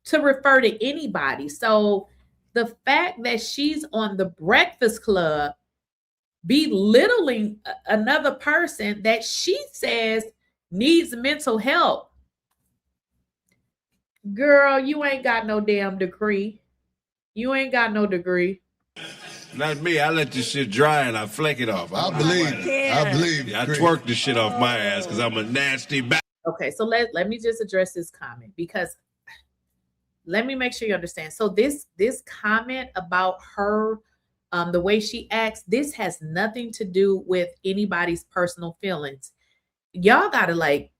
to refer to anybody. So the fact that she's on the Breakfast Club belittling another person that she says needs mental help. Girl, you ain't got no damn degree. You ain't got no degree. Not me. I let this shit dry and I fleck it off. I believe. I twerk the shit off my ass because I'm a nasty bastard. Okay, so let me just address this comment because let me make sure you understand. So this comment about her, the way she acts, this has nothing to do with anybody's personal feelings. Y'all gotta like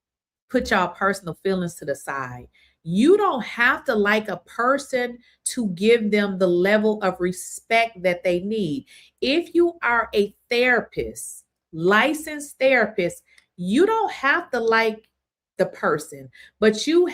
put y'all personal feelings to the side. You don't have to like a person to give them the level of respect that they need. If you are a therapist, licensed therapist, you don't have to like the person, but you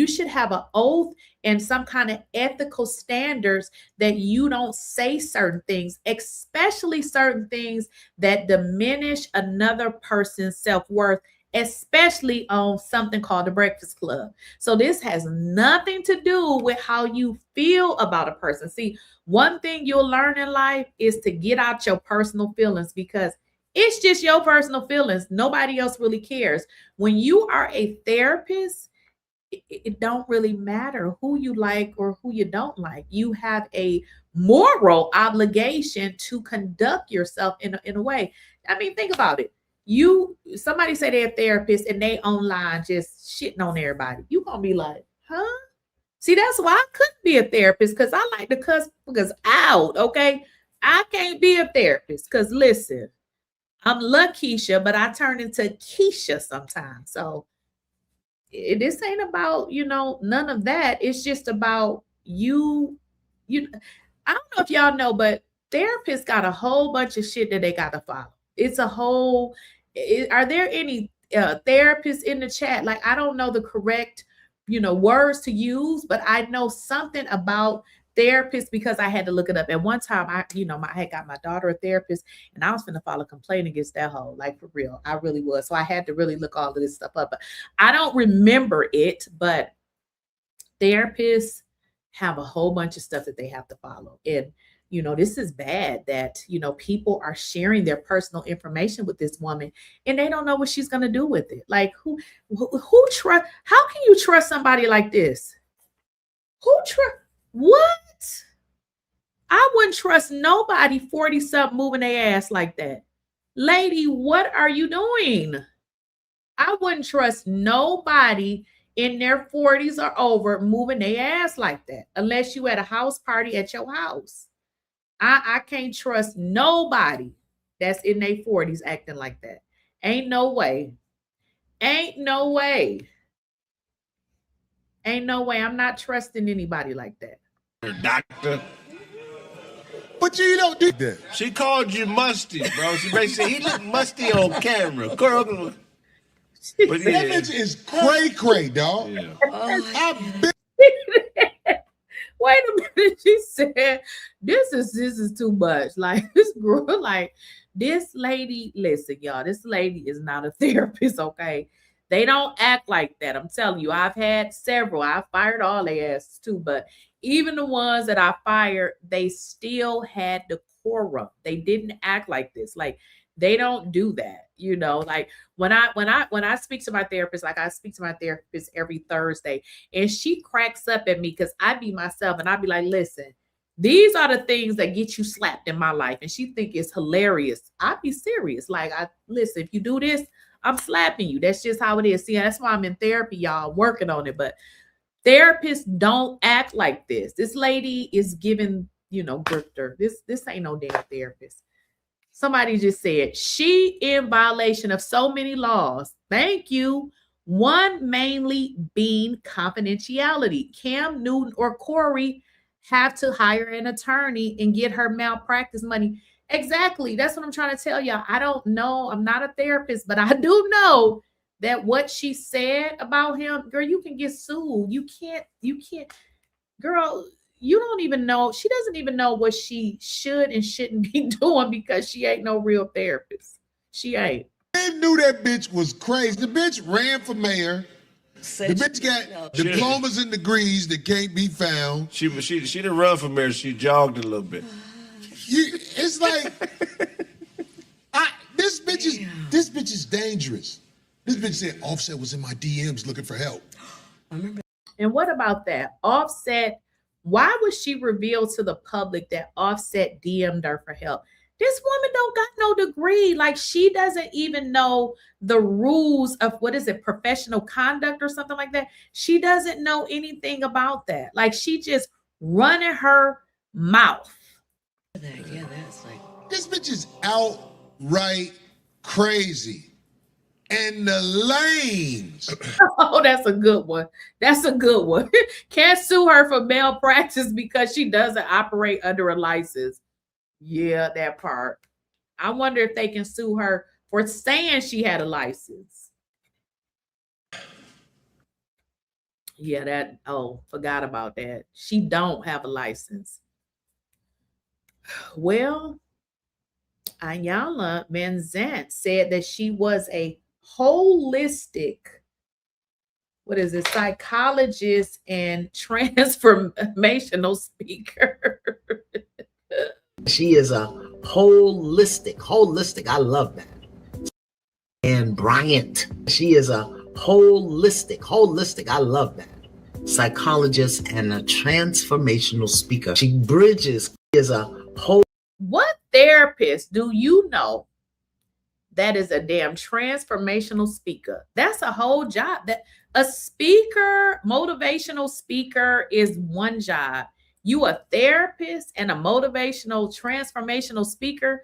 should have an oath and some kind of ethical standards that you don't say certain things, especially certain things that diminish another person's self-worth, especially on something called the Breakfast Club. So this has nothing to do with how you feel about a person. See, one thing you'll learn in life is to get out your personal feelings because it's just your personal feelings. Nobody else really cares. When you are a therapist, it don't really matter who you like or who you don't like. You have a moral obligation to conduct yourself in a way. I mean, think about it. Somebody say they're a therapist and they online just shitting on everybody. You gonna be like, huh? See, that's why I couldn't be a therapist because I like to cuss because out, okay? I can't be a therapist because listen, I'm Lakeysha, but I turn into Keysha sometimes. So this ain't about, none of that. It's just about you. I don't know if y'all know, but therapists got a whole bunch of shit that they got to follow. It's a whole, are there any therapists in the chat? Like, I don't know the correct, words to use, but I know something about therapists because I had to look it up. At one time, I had got my daughter a therapist and I was finna file a complaint against that hoe, like for real. I really was. So I had to really look all of this stuff up, but I don't remember it, but therapists have a whole bunch of stuff that they have to follow. And this is bad that, people are sharing their personal information with this woman and they don't know what she's going to do with it. Like who trust? How can you trust somebody like this? What? I wouldn't trust nobody 40-something moving their ass like that. Lady, what are you doing? I wouldn't trust nobody in their 40s or over moving their ass like that unless you at a house party at your house. I can't trust nobody that's in their 40s acting like that. Ain't no way. Ain't no way. Ain't no way. I'm not trusting anybody like that. Doctor. But you don't do that. She called you musty, bro. She basically said he looked musty on camera. Girl, but that bitch is cray, dog. Yeah. Wait a minute. She said, this is too much. Like this girl, like this lady, listen, y'all, this lady is not a therapist, okay? They don't act like that. I'm telling you, I've had several. I fired all their asses too, but even the ones that I fired, they still had decorum. They didn't act like this. Like They don't do that. You know, like when I speak to my therapist, like I speak to my therapist every Thursday, and she cracks up at me because I be myself and I be like, listen, these are the things that get you slapped in my life. And she think it's hilarious. I be serious. Like, listen, if you do this, I'm slapping you. That's just how it is. See, that's why I'm in therapy, y'all, working on it. But therapists don't act like this. This lady is giving, grifter. This ain't no damn therapist. Somebody just said she in violation of so many laws. Thank you. One mainly being confidentiality. Cam Newton or Corey have to hire an attorney and get her malpractice money. Exactly. That's what I'm trying to tell y'all. I don't know. I'm not a therapist, but I do know that what she said about him, girl, you can get sued. You can't, girl, you don't even know. She doesn't even know what she should and shouldn't be doing because she ain't no real therapist. She ain't. They knew that bitch was crazy. The bitch ran for mayor. The bitch got diplomas and degrees that can't be found. She didn't run for mayor. She jogged a little bit. It's like this bitch is dangerous. This bitch said Offset was in my DMs looking for help. I remember. And what about that? Offset, why would she reveal to the public that Offset DM'd her for help? This woman don't got no degree. Like, she doesn't even know the rules of, professional conduct or something like that. She doesn't know anything about that. Like, she just running her mouth. Yeah, that's like, this bitch is outright crazy. And the lanes. Oh, that's a good one. That's a good one. Can't sue her for malpractice because she doesn't operate under a license. Yeah, that part. I wonder if they can sue her for saying she had a license. Yeah, forgot about that. She don't have a license. Well, 𝐬𝐮𝐫𝐸 said that she was a holistic, psychologist and transformational speaker. She is a holistic. I love that. And Bryant, she is a holistic. I love that. Psychologist and a transformational speaker. She bridges, is a whole. What therapist do you know that is a damn transformational speaker? That's a whole job. That a speaker, motivational speaker, is one job. You a therapist and a motivational transformational speaker.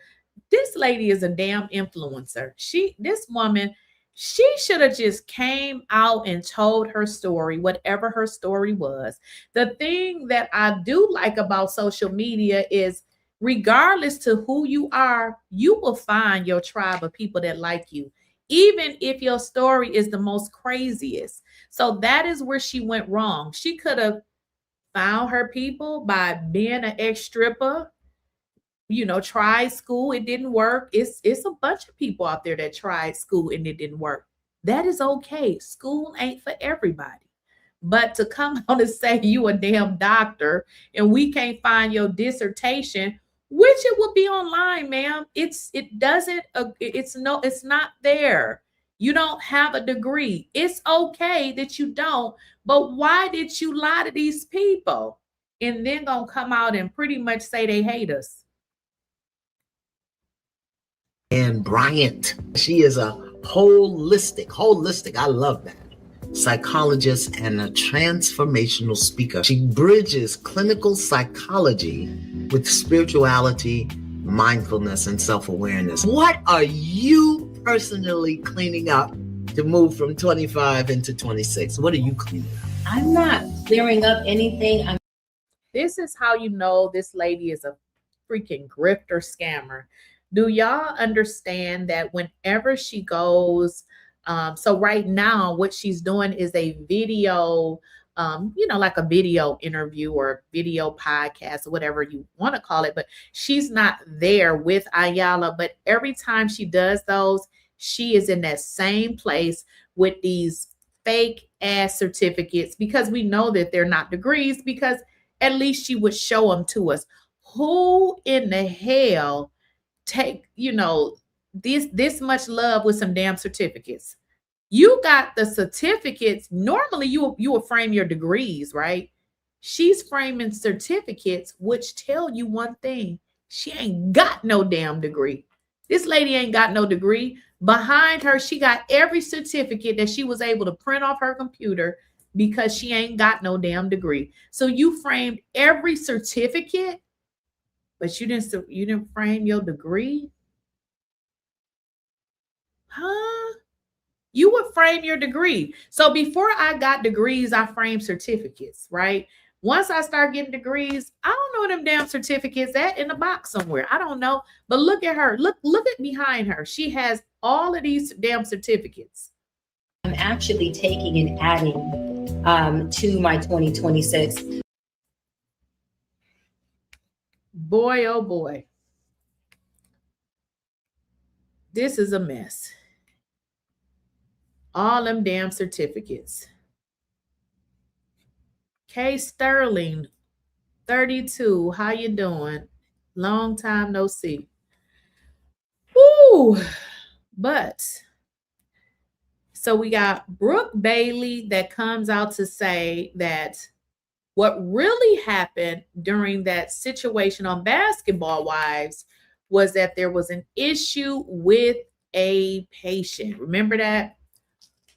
This lady is a damn influencer. This woman, she should have just came out and told her story, whatever her story was. The thing that I do like about social media is, regardless to who you are, you will find your tribe of people that like you, even if your story is the most craziest. So that is where she went wrong. She could have found her people by being an ex-stripper, tried school, it didn't work. It's a bunch of people out there that tried school and it didn't work. That is okay. School ain't for everybody. But to come out and say you a damn doctor and we can't find your dissertation, which it will be online, ma'am. It's not there. You don't have a degree. It's okay that you don't, but why did you lie to these people and then gonna come out and pretty much say they hate us? And Bryant, she is a holistic. I love that. Psychologist and a transformational speaker. She bridges clinical psychology with spirituality, mindfulness, and self-awareness. What are you personally cleaning up to move from 25 into 26? What are you cleaning up? I'm not clearing up anything. This is how you know this lady is a freaking grifter scammer. Do y'all understand that whenever she goes, so right now what she's doing is a video, like a video interview or video podcast or whatever you want to call it, but she's not there with 𝐬𝐮𝐫. But every time she does those, she is in that same place with these fake ass certificates, because we know that they're not degrees, because at least she would show them to us. Who in the hell take, this much love with some damn certificates. You got the certificates. Normally you will frame your degrees, right? She's framing certificates, which tell you one thing. She ain't got no damn degree. This lady ain't got no degree. Behind her, she got every certificate that she was able to print off her computer because she ain't got no damn degree. So you framed every certificate, but you didn't frame your degree? Huh? You would frame your degree. So before I got degrees, I framed certificates, right? Once I start getting degrees, I don't know them damn certificates at in the box somewhere. I don't know. But look at her. Look at behind her. She has all of these damn certificates. I'm actually taking and adding to my 2026. Boy, oh boy. This is a mess. All them damn certificates. K Sterling, 32. How you doing? Long time no see. Woo! But so we got Brooke Bailey that comes out to say that what really happened during that situation on Basketball Wives was that there was an issue with a patient. Remember that?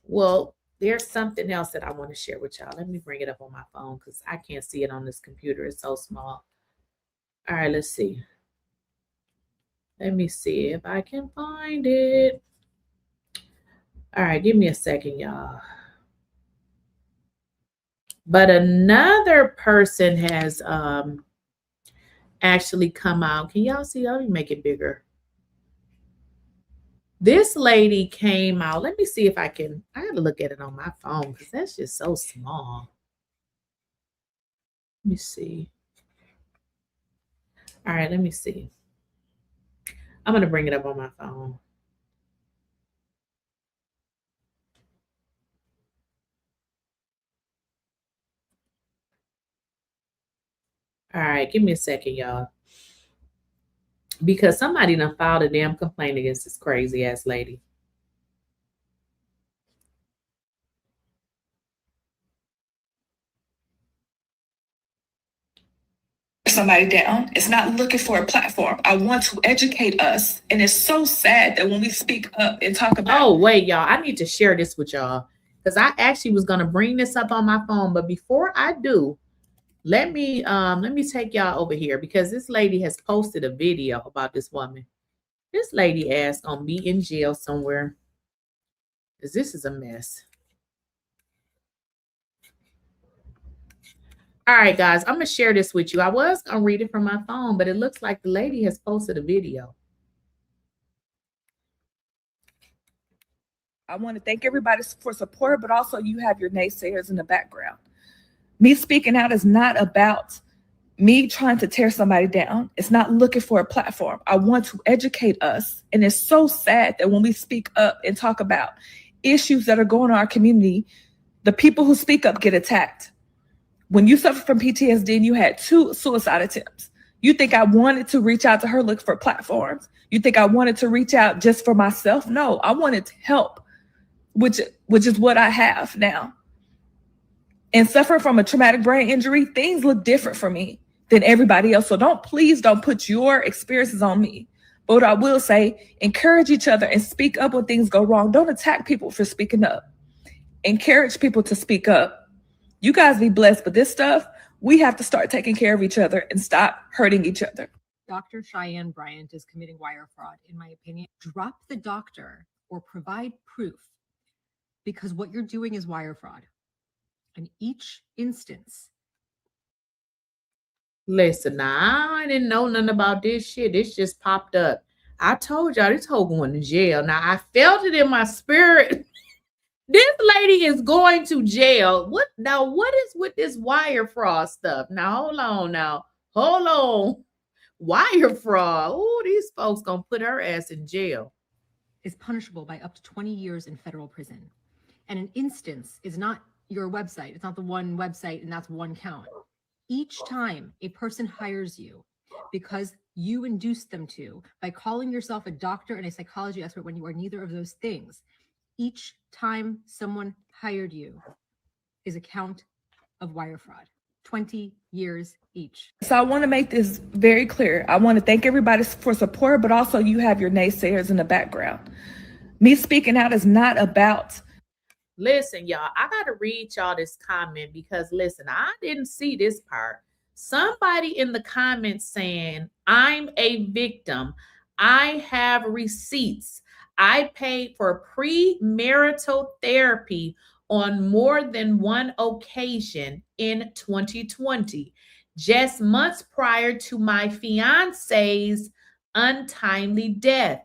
Well, there's something else that I want to share with y'all. Let me bring it up on my phone because I can't see it on this computer. It's so small. All right, let's see. Let me see if I can find it. All right, give me a second, y'all. But another person has actually come out. Can y'all see? Let me make it bigger. This lady came out. Let me see if I can. I got to look at it on my phone because that's just so small. Let me see. All right, let me see. I'm going to bring it up on my phone. All right, give me a second, y'all. Because somebody done filed a damn complaint against this crazy ass lady. Somebody down. It's not looking for a platform. I want to educate us. And it's so sad that when we speak up and talk about. Oh, wait, y'all. I need to share this with y'all. Because I actually was going to bring this up on my phone. But before I do, let me take y'all over here because this lady has posted a video about this woman. This lady ass gonna be in jail somewhere. Because this is a mess. All right, guys, I'm gonna share this with you. I was gonna read it from my phone, but it looks like the lady has posted a video. I want to thank everybody for support, but also you have your naysayers in the background. Me speaking out is not about me trying to tear somebody down. It's not looking for a platform. I want to educate us. And it's so sad that when we speak up and talk about issues that are going on in our community, the people who speak up get attacked. When you suffer from PTSD and you had 2 suicide attempts, you think I wanted to reach out to her, look for platforms? You think I wanted to reach out just for myself? No, I wanted to help, which is what I have now. And suffering from a traumatic brain injury, things look different for me than everybody else. So please don't put your experiences on me. But what I will say, encourage each other and speak up when things go wrong. Don't attack people for speaking up. Encourage people to speak up. You guys be blessed, but this stuff, we have to start taking care of each other and stop hurting each other. Dr. Cheyenne Bryant is committing wire fraud, in my opinion. Drop the doctor or provide proof, because what you're doing is wire fraud. In each instance. Listen, now I didn't know nothing about this shit. This just popped up. I told y'all this whole going to jail. Now I felt it in my spirit. This lady is going to jail. What is with this wire fraud stuff? Now hold on. Wire fraud. Oh, these folks gonna put her ass in jail. Is punishable by up to 20 years in federal prison. And an instance is not your website. It's not the one website and that's one count. Each time a person hires you, because you induced them to by calling yourself a doctor and a psychology expert when you are neither of those things. Each time someone hired you is a count of wire fraud. 20 years each. So I want to make this very clear. I want to thank everybody for support, but also you have your naysayers in the background. Me speaking out is not about. Listen, y'all, I got to read y'all this comment because, listen, I didn't see this part. Somebody in the comments saying, I'm a victim. I have receipts. I paid for premarital therapy on more than one occasion in 2020, just months prior to my fiance's untimely death,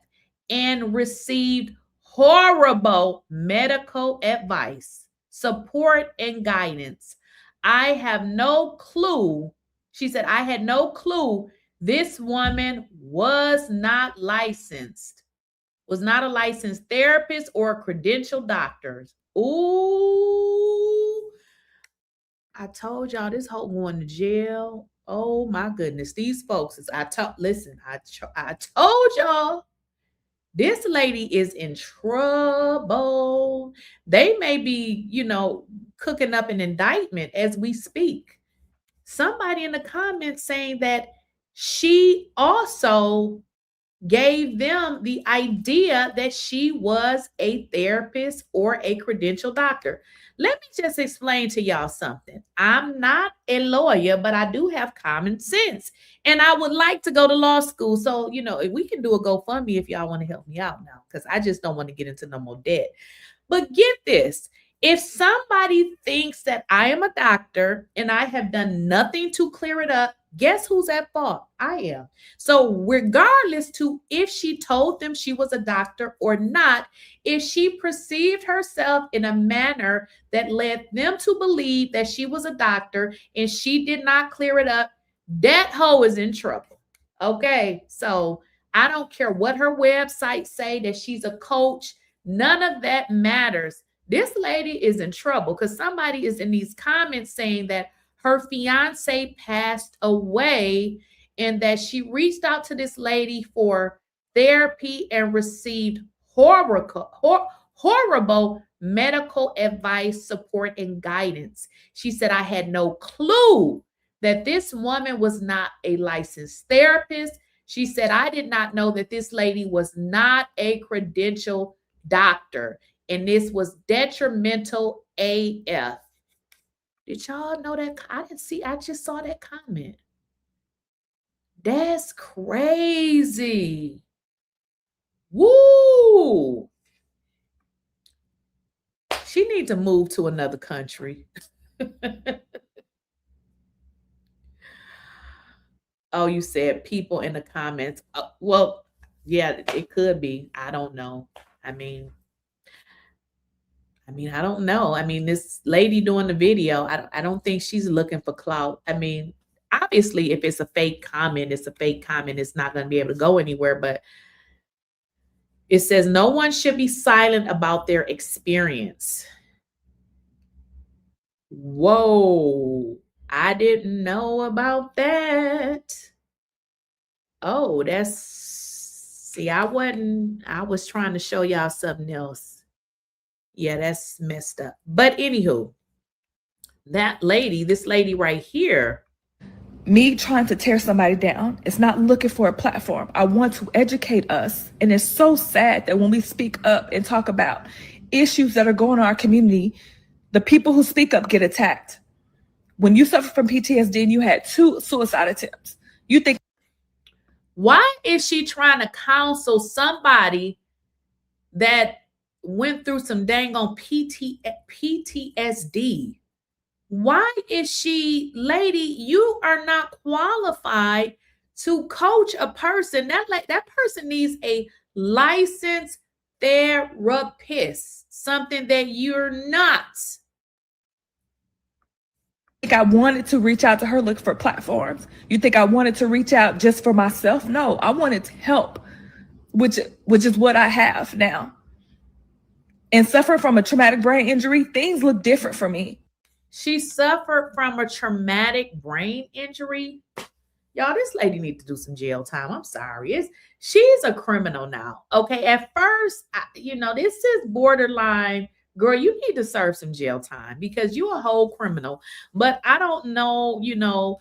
and received horrible medical advice, support, and guidance. I have no clue. She said, I had no clue this woman was not licensed, was not a licensed therapist or a credentialed doctor. Ooh, I told y'all this whole going to jail. Oh my goodness. These folks, listen, I told y'all this lady is in trouble. They may be, cooking up an indictment as we speak. Somebody in the comments saying that she also gave them the idea that she was a therapist or a credentialed doctor. Let me just explain to y'all something. I'm not a lawyer, but I do have common sense. And I would like to go to law school. So, if we can do a GoFundMe if y'all want to help me out now, because I just don't want to get into no more debt. But get this. If somebody thinks that I am a doctor and I have done nothing to clear it up, guess who's at fault? I am. So regardless to if she told them she was a doctor or not, if she perceived herself in a manner that led them to believe that she was a doctor and she did not clear it up, that hoe is in trouble. Okay, so I don't care what her website say, that she's a coach. None of that matters. This lady is in trouble because somebody is in these comments saying that her fiance passed away and that she reached out to this lady for therapy and received horrible medical advice, support, and guidance. She said, I had no clue that this woman was not a licensed therapist. She said, I did not know that this lady was not a credentialed doctor. And this was detrimental AF. Did y'all know that? I didn't see. I just saw that comment. That's crazy. Woo. She needs to move to another country. Oh, you said people in the comments. Well, yeah, it could be. I don't know. I mean, I don't know. This lady doing the video, I don't think she's looking for clout. Obviously, if it's a fake comment, it's a fake comment. It's not going to be able to go anywhere. But it says no one should be silent about their experience. Whoa, I didn't know about that. Oh, I was trying to show y'all something else. Yeah, that's messed up. But anywho, this lady right here. Me trying to tear somebody down. It's not looking for a platform. I want to educate us. And it's so sad that when we speak up and talk about issues that are going on in our community, the people who speak up get attacked. When you suffer from PTSD and you had 2 suicide attempts, you think, why is she trying to counsel somebody that went through some dang on PTSD? Why is she, lady, you are not qualified to coach a person. That person needs a licensed therapist, something that you're not. I wanted to reach out to her, look for platforms. You think I wanted to reach out just for myself? No, I wanted to help, which is what I have now. And suffering from a traumatic brain injury, things look different for me. She suffered from a traumatic brain injury. Y'all, this lady need to do some jail time. I'm sorry. She's a criminal now. Okay. At first, this is borderline. Girl, you need to serve some jail time because you a whole criminal. But I don't know,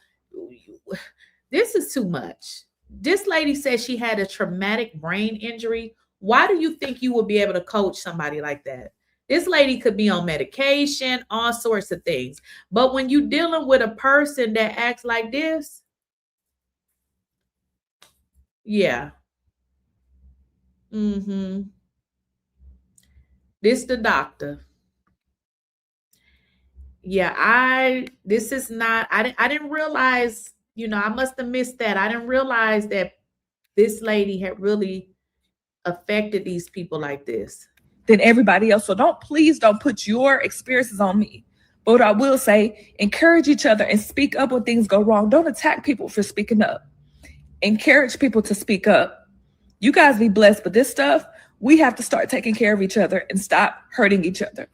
this is too much. This lady said she had a traumatic brain injury. Why do you think you would be able to coach somebody like that? This lady could be on medication, all sorts of things. But when you're dealing with a person that acts like this, yeah. This the doctor. Yeah, I didn't realize, I must have missed that. I didn't realize that this lady had really affected these people like this. Than everybody else. So please don't put your experiences on me. But what I will say, encourage each other and speak up when things go wrong. Don't attack people for speaking up. Encourage people to speak up. You guys be blessed, but this stuff, we have to start taking care of each other and stop hurting each other.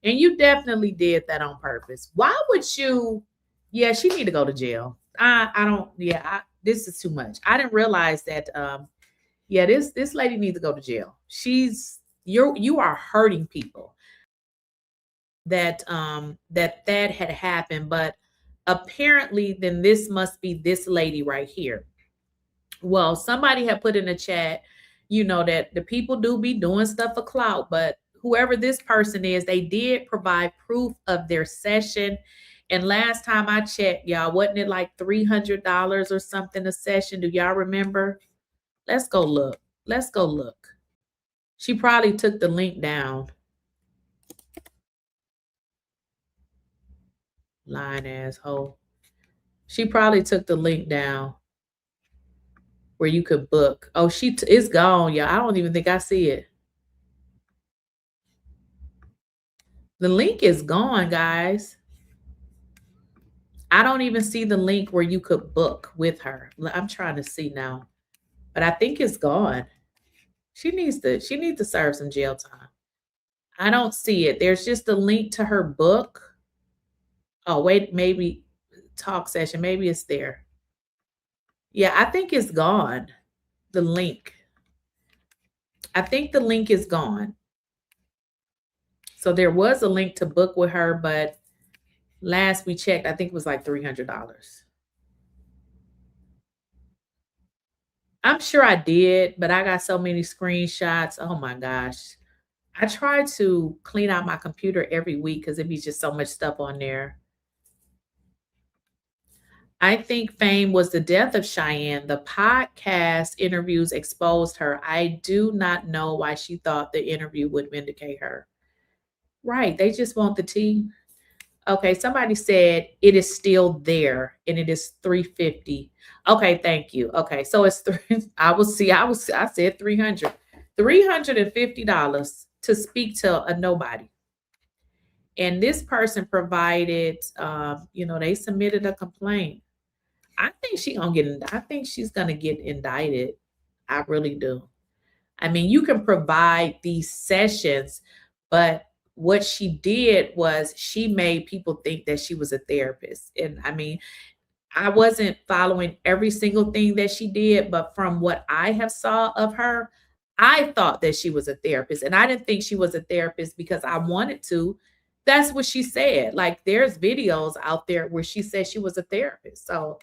And you definitely did that on purpose. Why would you? Yeah, she need to go to jail. This is too much. I didn't realize that. This lady needs to go to jail. You are hurting people. That had happened, but apparently then this must be this lady right here. Well, somebody had put in the chat, that the people do be doing stuff for clout, but whoever this person is, they did provide proof of their session. And last time I checked, y'all, wasn't it like $300 or something a session? Do y'all remember? Let's go look. She probably took the link down. Lying asshole. She probably took the link down where you could book. Oh, it's gone, y'all. I don't even think I see it. The link is gone, guys. I don't even see the link where you could book with her. I'm trying to see now, but I think it's gone. She needs to serve some jail time. I don't see it. There's just a link to her book. Oh, wait, maybe talk session. Maybe it's there. Yeah, I think it's gone. The link. I think the link is gone. So there was a link to book with her, but last we checked, I think it was like $300. I'm sure I did, but I got so many screenshots. Oh my gosh. I try to clean out my computer every week because it'd be just so much stuff on there. I think fame was the death of Cheyenne. The podcast interviews exposed her. I do not know why she thought the interview would vindicate her. Right. They just want the tea. Okay. Somebody said it is still there and it is $350. Okay. Thank you. Okay. So it's I said $300. $350 to speak to a nobody. And this person provided, they submitted a complaint. I think she's going to get indicted. I really do. I mean, you can provide these sessions, but what she did was she made people think that she was a therapist. And I mean, I wasn't following every single thing that she did, but from what I have saw of her, I thought that she was a therapist. And I didn't think she was a therapist because I wanted to. That's what she said. Like, there's videos out there where she said she was a therapist. So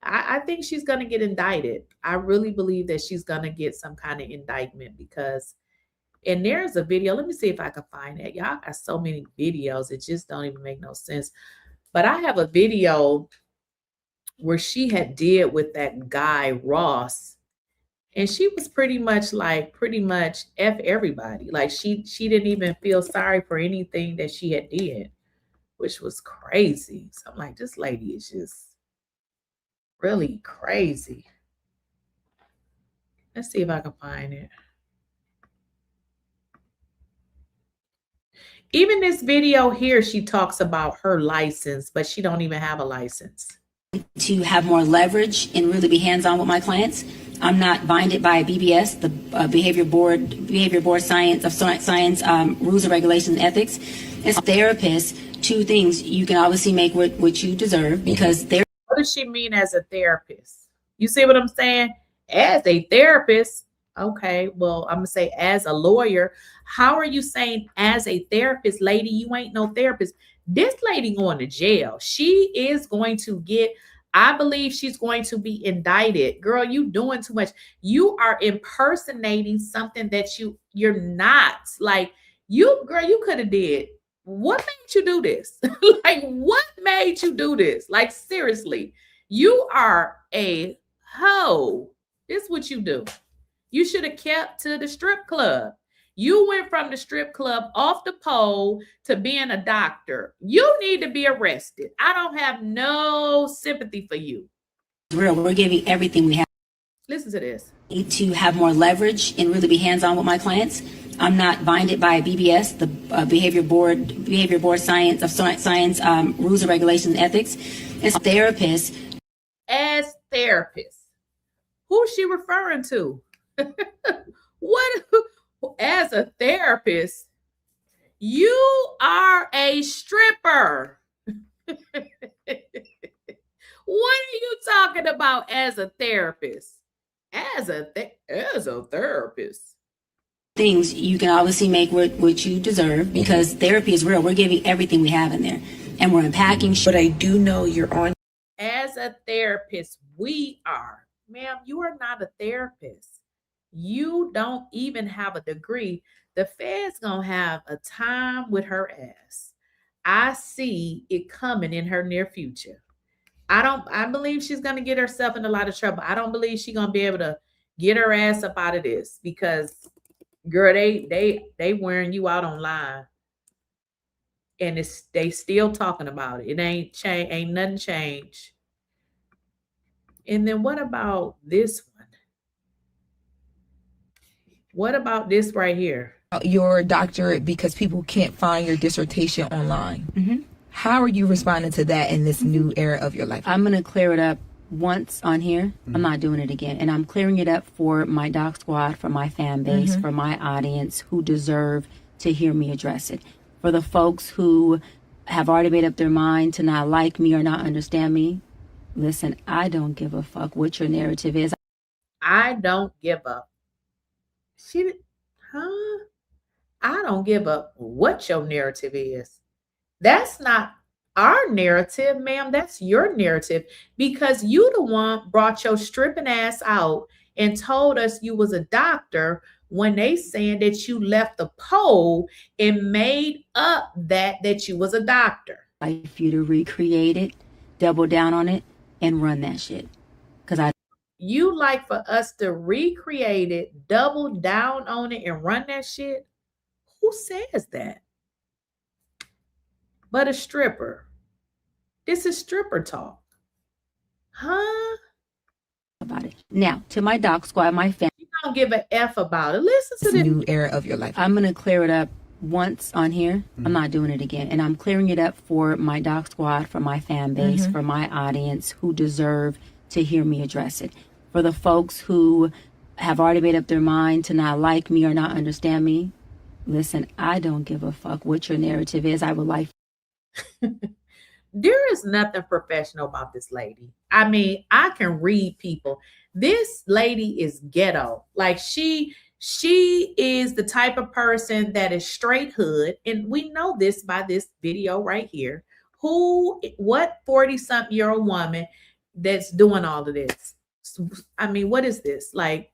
I think she's going to get indicted. I really believe that she's going to get some kind of indictment because, and there's a video. Let me see if I can find it. Y'all got so many videos. It just don't even make no sense. But I have a video where she had did with that guy, Ross. And she was pretty much F everybody. Like she didn't even feel sorry for anything that she had did, which was crazy. So I'm like, this lady is just really crazy. Let's see if I can find it. Even this video here, she talks about her license, but she don't even have a license. To have more leverage and really be hands-on with my clients. I'm not binded by BBS, the Behavior Board Science Rules and Regulations and Ethics. As a therapist, two things: you can obviously make what you deserve because they're. What does she mean as a therapist? You see what I'm saying? As a therapist, okay, well, I'm gonna say as a lawyer. How are you saying as a therapist, lady? You ain't no therapist. This lady going to jail. She is going to get, I believe she's going to be indicted. Girl, you doing too much. You are impersonating something that you're not. Like, you, girl, you could have did. What made you do this? Like, what made you do this? Like, seriously, you are a hoe. This is what you do. You should have kept to the strip club. You went from the strip club off the pole to being a doctor. You need to be arrested. I don't have no sympathy for you. Real, we're giving everything we have. Listen to this. To have more leverage and really be hands-on with my clients. I'm not binded by BBS, the Behavior Board Science Rules and Regulations and Ethics. As therapists. As therapists. Who's she referring to? What? As a therapist, you are a stripper. What are you talking about as a therapist? As a therapist. Things you can obviously make what you deserve, because therapy is real. We're giving everything we have in there, and we're unpacking. But I do know you're on. As a therapist, we are. Ma'am, you are not a therapist. You don't even have a degree. The Fed's gonna have a time with her ass. I see it coming in her near future. I believe she's gonna get herself in a lot of trouble. I don't believe she's gonna be able to get her ass up out of this, because girl, they wearing you out online. And they still talking about it. It ain't nothing changed. And then what about this one? What about this right here? Your doctorate because people can't find your dissertation online. Mm-hmm. How are you responding to that in this new era of your life? I'm going to clear it up once on here. I'm not doing it again. And I'm clearing it up for my doc squad, for my fan base, for my audience who deserve to hear me address it. For the folks who have already made up their mind to not like me or not understand me, listen, I don't give a fuck what your narrative is. I don't give up. I don't give up what your narrative is. That's not our narrative, ma'am. That's your narrative, because you the one brought your stripping ass out and told us you was a doctor when they saying that you left the pole and made up that you was a doctor. I'd like you to recreate it, double down on it, and run that shit. You like for us to recreate it, double down on it, and run that shit? Who says that? But a stripper. This is stripper talk. Huh? About it. Now, to my doc squad, my family. You don't give a F about it. Listen to this new era of your life. I'm going to clear it up once on here. I'm not doing it again. And I'm clearing it up for my doc squad, for my fan base, for my audience who deserve to hear me address it. For the folks who have already made up their mind to not like me or not understand me, listen, I don't give a fuck what your narrative is. I would like. There is nothing professional about this lady. I mean, I can read people. This lady is ghetto. Like, she is the type of person that is straight hood. And we know this by this video right here. What 40-something-year-old woman that's doing all of this? I mean, what is this? Like,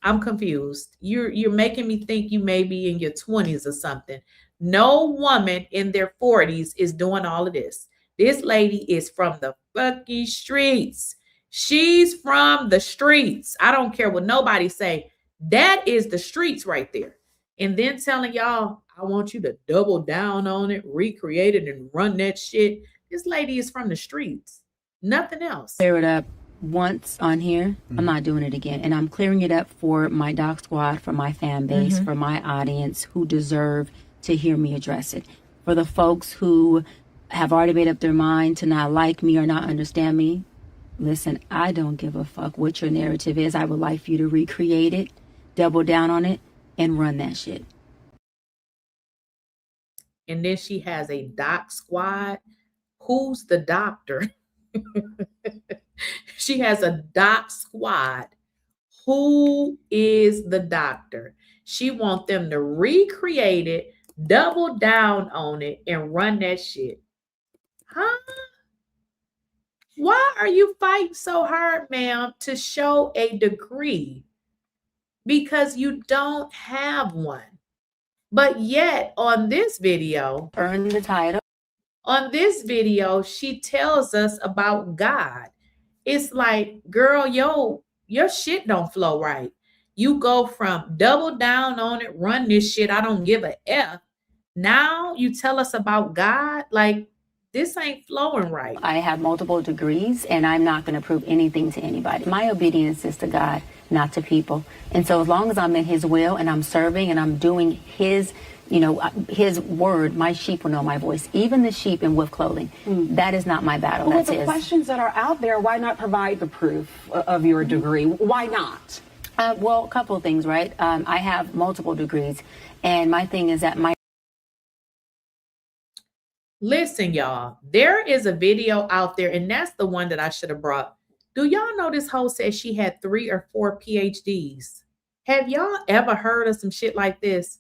I'm confused. You're making me think you may be in your 20s or something. No woman in their 40s is doing all of this. This lady is from the fucking streets. She's from the streets. I don't care what nobody say. That is the streets right there. And then telling y'all, I want you to double down on it, recreate it, and run that shit. This lady is from the streets. Nothing else. Clear it up once on here. I'm not doing it again. And I'm clearing it up for my doc squad, for my fan base, for my audience who deserve to hear me address it. For the folks who have already made up their mind to not like me or not understand me, listen, I don't give a fuck what your narrative is. I would like for you to recreate it, double down on it, and run that shit. And then she has a doc squad. Who's the doctor? She has a doc squad. Who is the doctor? She wants them to recreate it, double down on it, and run that shit. Huh? Why are you fighting so hard, ma'am, to show a degree? Because you don't have one. But yet on this video, Earn the title. On this video, she tells us about God. It's like, girl, your shit don't flow right. You go from double down on it, run this shit, I don't give a F. Now you tell us about God? Like, this ain't flowing right. I have multiple degrees, and I'm not going to prove anything to anybody. My obedience is to God, not to people. And so as long as I'm in his will and I'm serving and I'm doing his, his word, my sheep will know my voice. Even the sheep in wolf clothing. That is not my battle. Well, That's with the his. questions that are out there, why not provide the proof of your degree? Why not? Well, a couple of things, right? I have multiple degrees, and my thing is that my Listen, y'all, there is a video out there, and that's the one that I should have brought. Do y'all know this hoe said she had 3 or 4 PhDs? Have y'all ever heard of some shit like this?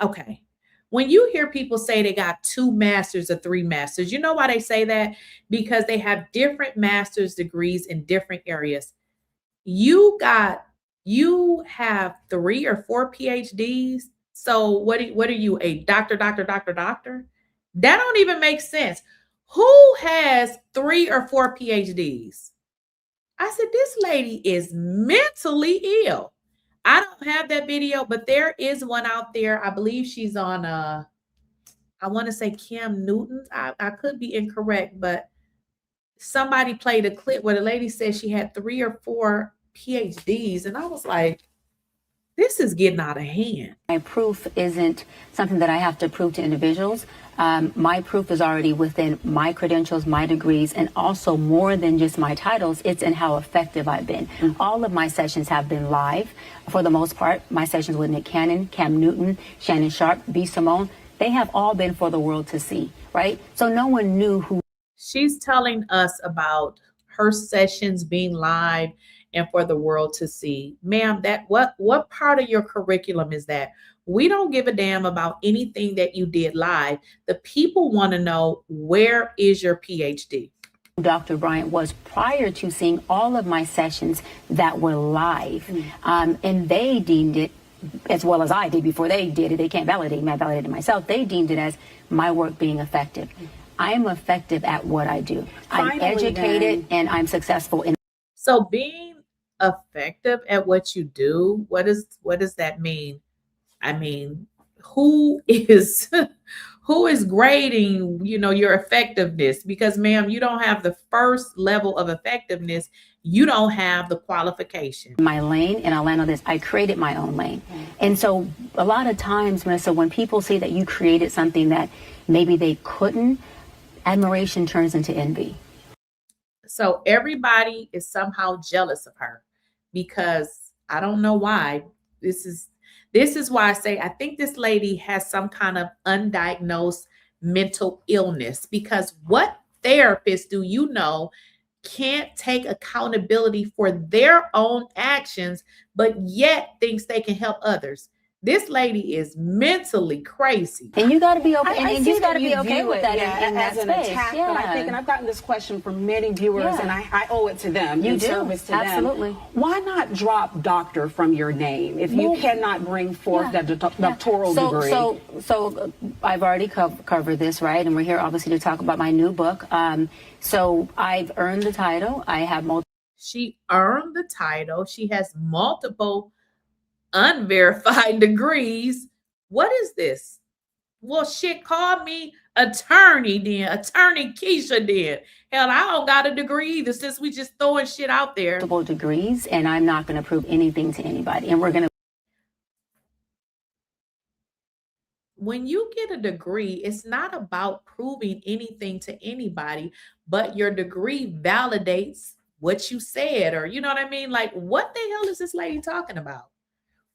Okay. When you hear people say they got 2 masters or 3 masters, you know why they say that? Because they have different master's degrees in different areas. You have 3 or 4 PhDs. So what are you, a doctor? That don't even make sense. Who has 3 or 4 PhDs? I said, this lady is mentally ill. I don't have that video, but there is one out there. I believe she's on, I want to say Cam Newton. I could be incorrect, but somebody played a clip where the lady said she had 3 or 4 PhDs. And I was like, this is getting out of hand. My proof isn't something that I have to prove to individuals. My proof is already within my credentials, my degrees, and also more than just my titles. It's in how effective I've been. All of my sessions have been live for the most part. My sessions with Nick Cannon, Cam Newton, Shannon Sharp, B. Simone, they have all been for the world to see, right? So no one knew who. She's telling us about her sessions being live and for the world to see. Ma'am, what part of your curriculum is that? We don't give a damn about anything that you did live. The people want to know, where is your PhD? Dr. Bryant was prior to seeing all of my sessions that were live. And they deemed it, as well as I did before they did it, they can't validate me, I validated myself. They deemed it as my work being effective. I am effective at what I do. I'm educated and I'm successful in. So being effective at what you do, what does that mean? I mean, who is grading, your effectiveness? Because ma'am, you don't have the first level of effectiveness. You don't have the qualification. My lane, and I'll land on this, I created my own lane. And so a lot of times, Melissa, when people see that you created something that maybe they couldn't, admiration turns into envy. So everybody is somehow jealous of her, because I don't know why. This is why I say I think this lady has some kind of undiagnosed mental illness, because what therapists do you know can't take accountability for their own actions, but yet thinks they can help others? This lady is mentally crazy. And you got to be okay. I and you got to be okay with that in that as an space. attack, but I think, and I've gotten this question from many viewers, and I owe it to them. You in do. Service to Absolutely. them. Why not drop doctor from your name if you cannot bring forth that doctoral degree? So I've already covered this, right? And we're here obviously to talk about my new book. So I've earned the title. I have multiple. She earned the title. She has multiple unverified degrees. What is this? Well, shit, call me attorney then. Attorney Keysha then. Hell, I don't got a degree either, since we just throwing shit out there. Multiple degrees, and I'm not going to prove anything to anybody. And we're going to. When you get a degree, it's not about proving anything to anybody, but your degree validates what you said, or you know what I mean? Like, what the hell is this lady talking about?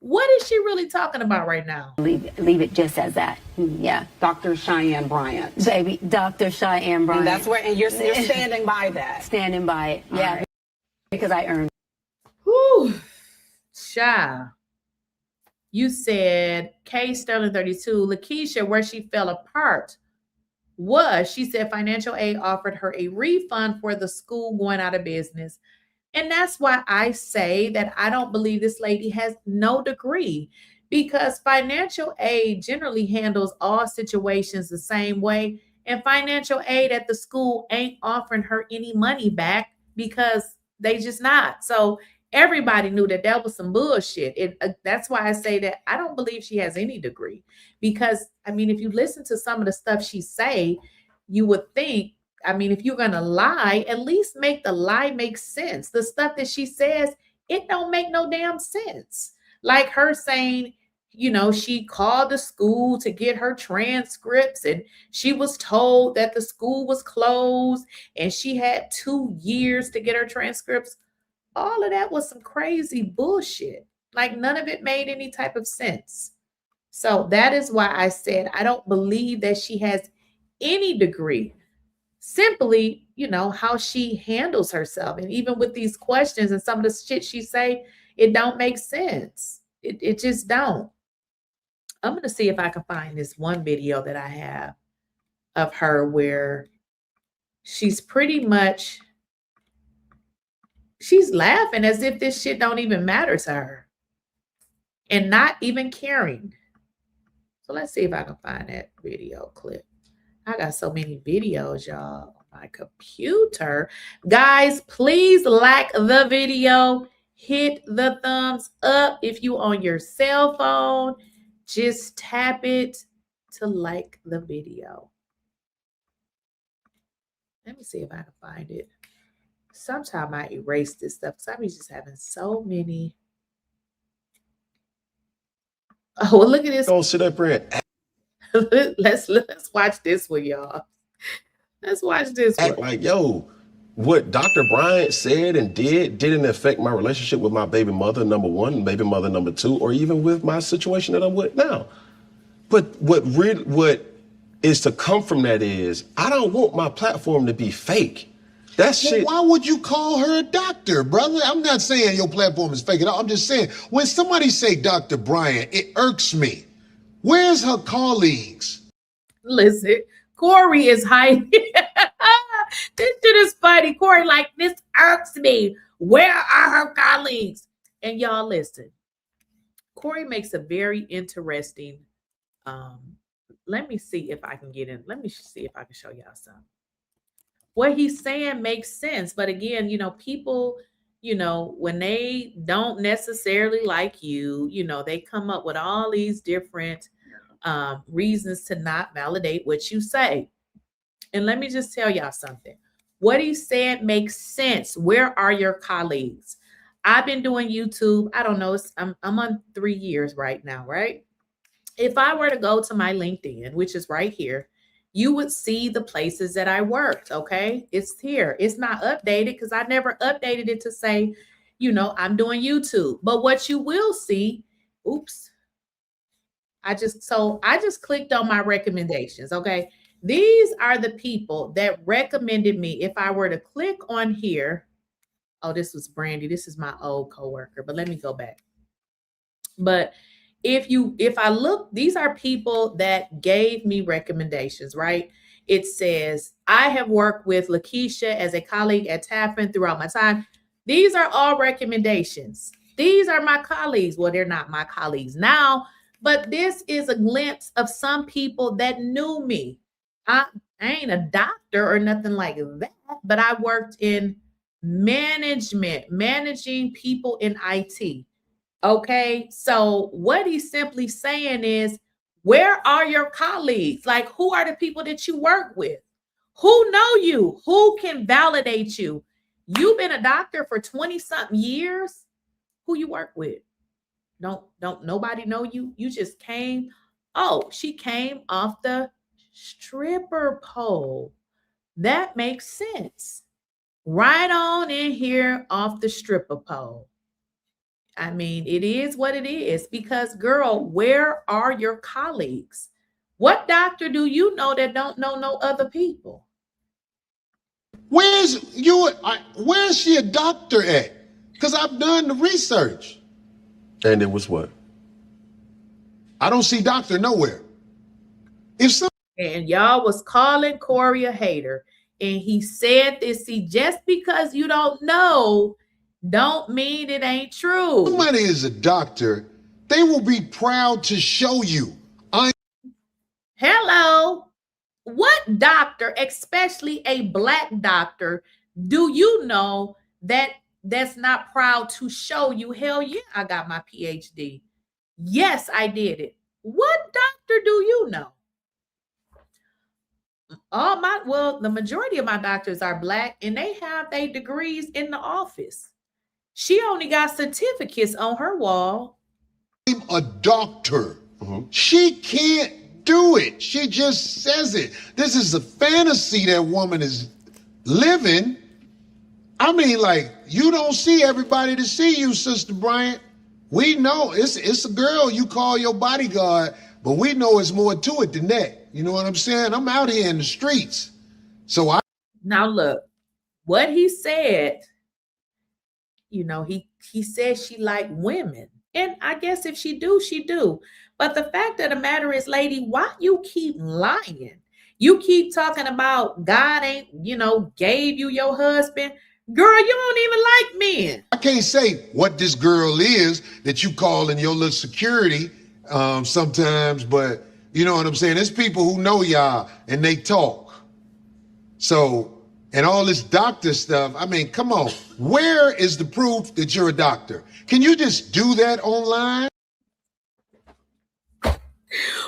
What is she really talking about right now? Leave it just as that. Yeah. Dr. Cheyenne Bryant. Baby, Dr. Cheyenne Bryant. And that's where, and you're standing by that. Standing by it. Yeah. Right. Because I earned. Whew. Child. You said K Sterling 32, Lakeysha, where she fell apart was, she said financial aid offered her a refund for the school going out of business. And that's why I say that I don't believe this lady has no degree, because financial aid generally handles all situations the same way. And financial aid at the school ain't offering her any money back because they just not. So everybody knew that that was some bullshit. That's why I say that I don't believe she has any degree, because I mean, if you listen to some of the stuff she say, you would think, I mean, if you're going to lie, at least make the lie make sense. The stuff that she says, it don't make no damn sense. Like her saying, you know, she called the school to get her transcripts and she was told that the school was closed and she had 2 years to get her transcripts. All of that was some crazy bullshit. Like none of it made any type of sense. So that is why I said I don't believe that she has any degree. Simply, you know, how she handles herself. And even with these questions and some of the shit she say, it don't make sense. It just don't. I'm going to see if I can find this one video that I have of her where she's pretty much, she's laughing as if this shit don't even matter to her and not even caring. So let's see if I can find that video clip. I got so many videos, y'all, on my computer. Guys, please like the video. Hit the thumbs up. If you on your cell phone, just tap it to like the video. Let me see if I can find it. Sometime I erase this stuff because I be just having so many. Oh, well, look at this. Don't sit up here and let's watch this one, y'all. Let's watch this act one. like, yo, what Dr. Bryant said and didn't affect my relationship with my baby mother, number one, baby mother, number two, or even with my situation that I'm with now. But what is to come from that is, I don't want my platform to be fake. That's shit. Why would you call her a doctor, brother? I'm not saying your platform is fake at all. I'm just saying, when somebody say Dr. Bryant, it irks me. Where's her colleagues? Listen, Corey is hiding. This shit is funny. Corey, like, this irks me. Where are her colleagues? And y'all listen. Corey makes a very interesting, let me see if I can get in. Let me see if I can show y'all something. What he's saying makes sense. But again, you know, people, you know, when they don't necessarily like you, you know, they come up with all these different reasons to not validate what you say. And let me just tell y'all something. What he said makes sense. Where are your colleagues? I've been doing YouTube. I don't know. I'm on 3 years right now, right? If I were to go to my LinkedIn, which is right here, you would see the places that I worked, okay? It's here. It's not updated because I never updated it to say, you know, I'm doing YouTube. But what you will see, oops, I just clicked on my recommendations, okay? These are the people that recommended me. If I were to click on here, oh, this was Brandy. This is my old coworker, but let me go back. But if I look, these are people that gave me recommendations, right? It says, I have worked with Lakeysha as a colleague at Tappan throughout my time. These are all recommendations. These are my colleagues. Well, they're not my colleagues now, but this is a glimpse of some people that knew me. I ain't a doctor or nothing like that, but I worked in management, managing people in IT. Okay, so what he's simply saying is, where are your colleagues? Like, who are the people that you work with? Who know you? Who can validate you? You've been a doctor for 20-something years. Who you work with? Don't nobody know you? You just came. Oh, she came off the stripper pole. That makes sense. Right on in here off the stripper pole. I mean, it is what it is because, girl, where are your colleagues? What doctor do you know that don't know no other people? Where's she a doctor at? Because I've done the research. And it was what? I don't see doctor nowhere. And y'all was calling Corey a hater. And he said this, see, just because you don't know, don't mean it ain't true. Somebody is a doctor, they will be proud to show you. Hello. What doctor, especially a black doctor, do you know that's not proud to show you? Hell yeah, I got my PhD. Yes, I did it. What doctor do you know? The majority of my doctors are black and they have their degrees in the office. She only got certificates on her wall. I'm a doctor. She can't do it. She just says it. This is a fantasy that woman is living. I mean, like, you don't see everybody to see you, Sister Bryant. We know it's a girl you call your bodyguard, but we know it's more to it than that. You know what I'm saying? I'm out here in the streets. Now look, what he said, you know, he said she liked women. And I guess if she do, she do. But the fact of the matter is, lady, why you keep lying? You keep talking about God ain't, gave you your husband. Girl, you don't even like men. I can't say what this girl is that you call in your little security sometimes, but you know what I'm saying? There's people who know y'all and they talk. So, and all this doctor stuff, I mean, come on. Where is the proof that you're a doctor? Can you just do that online?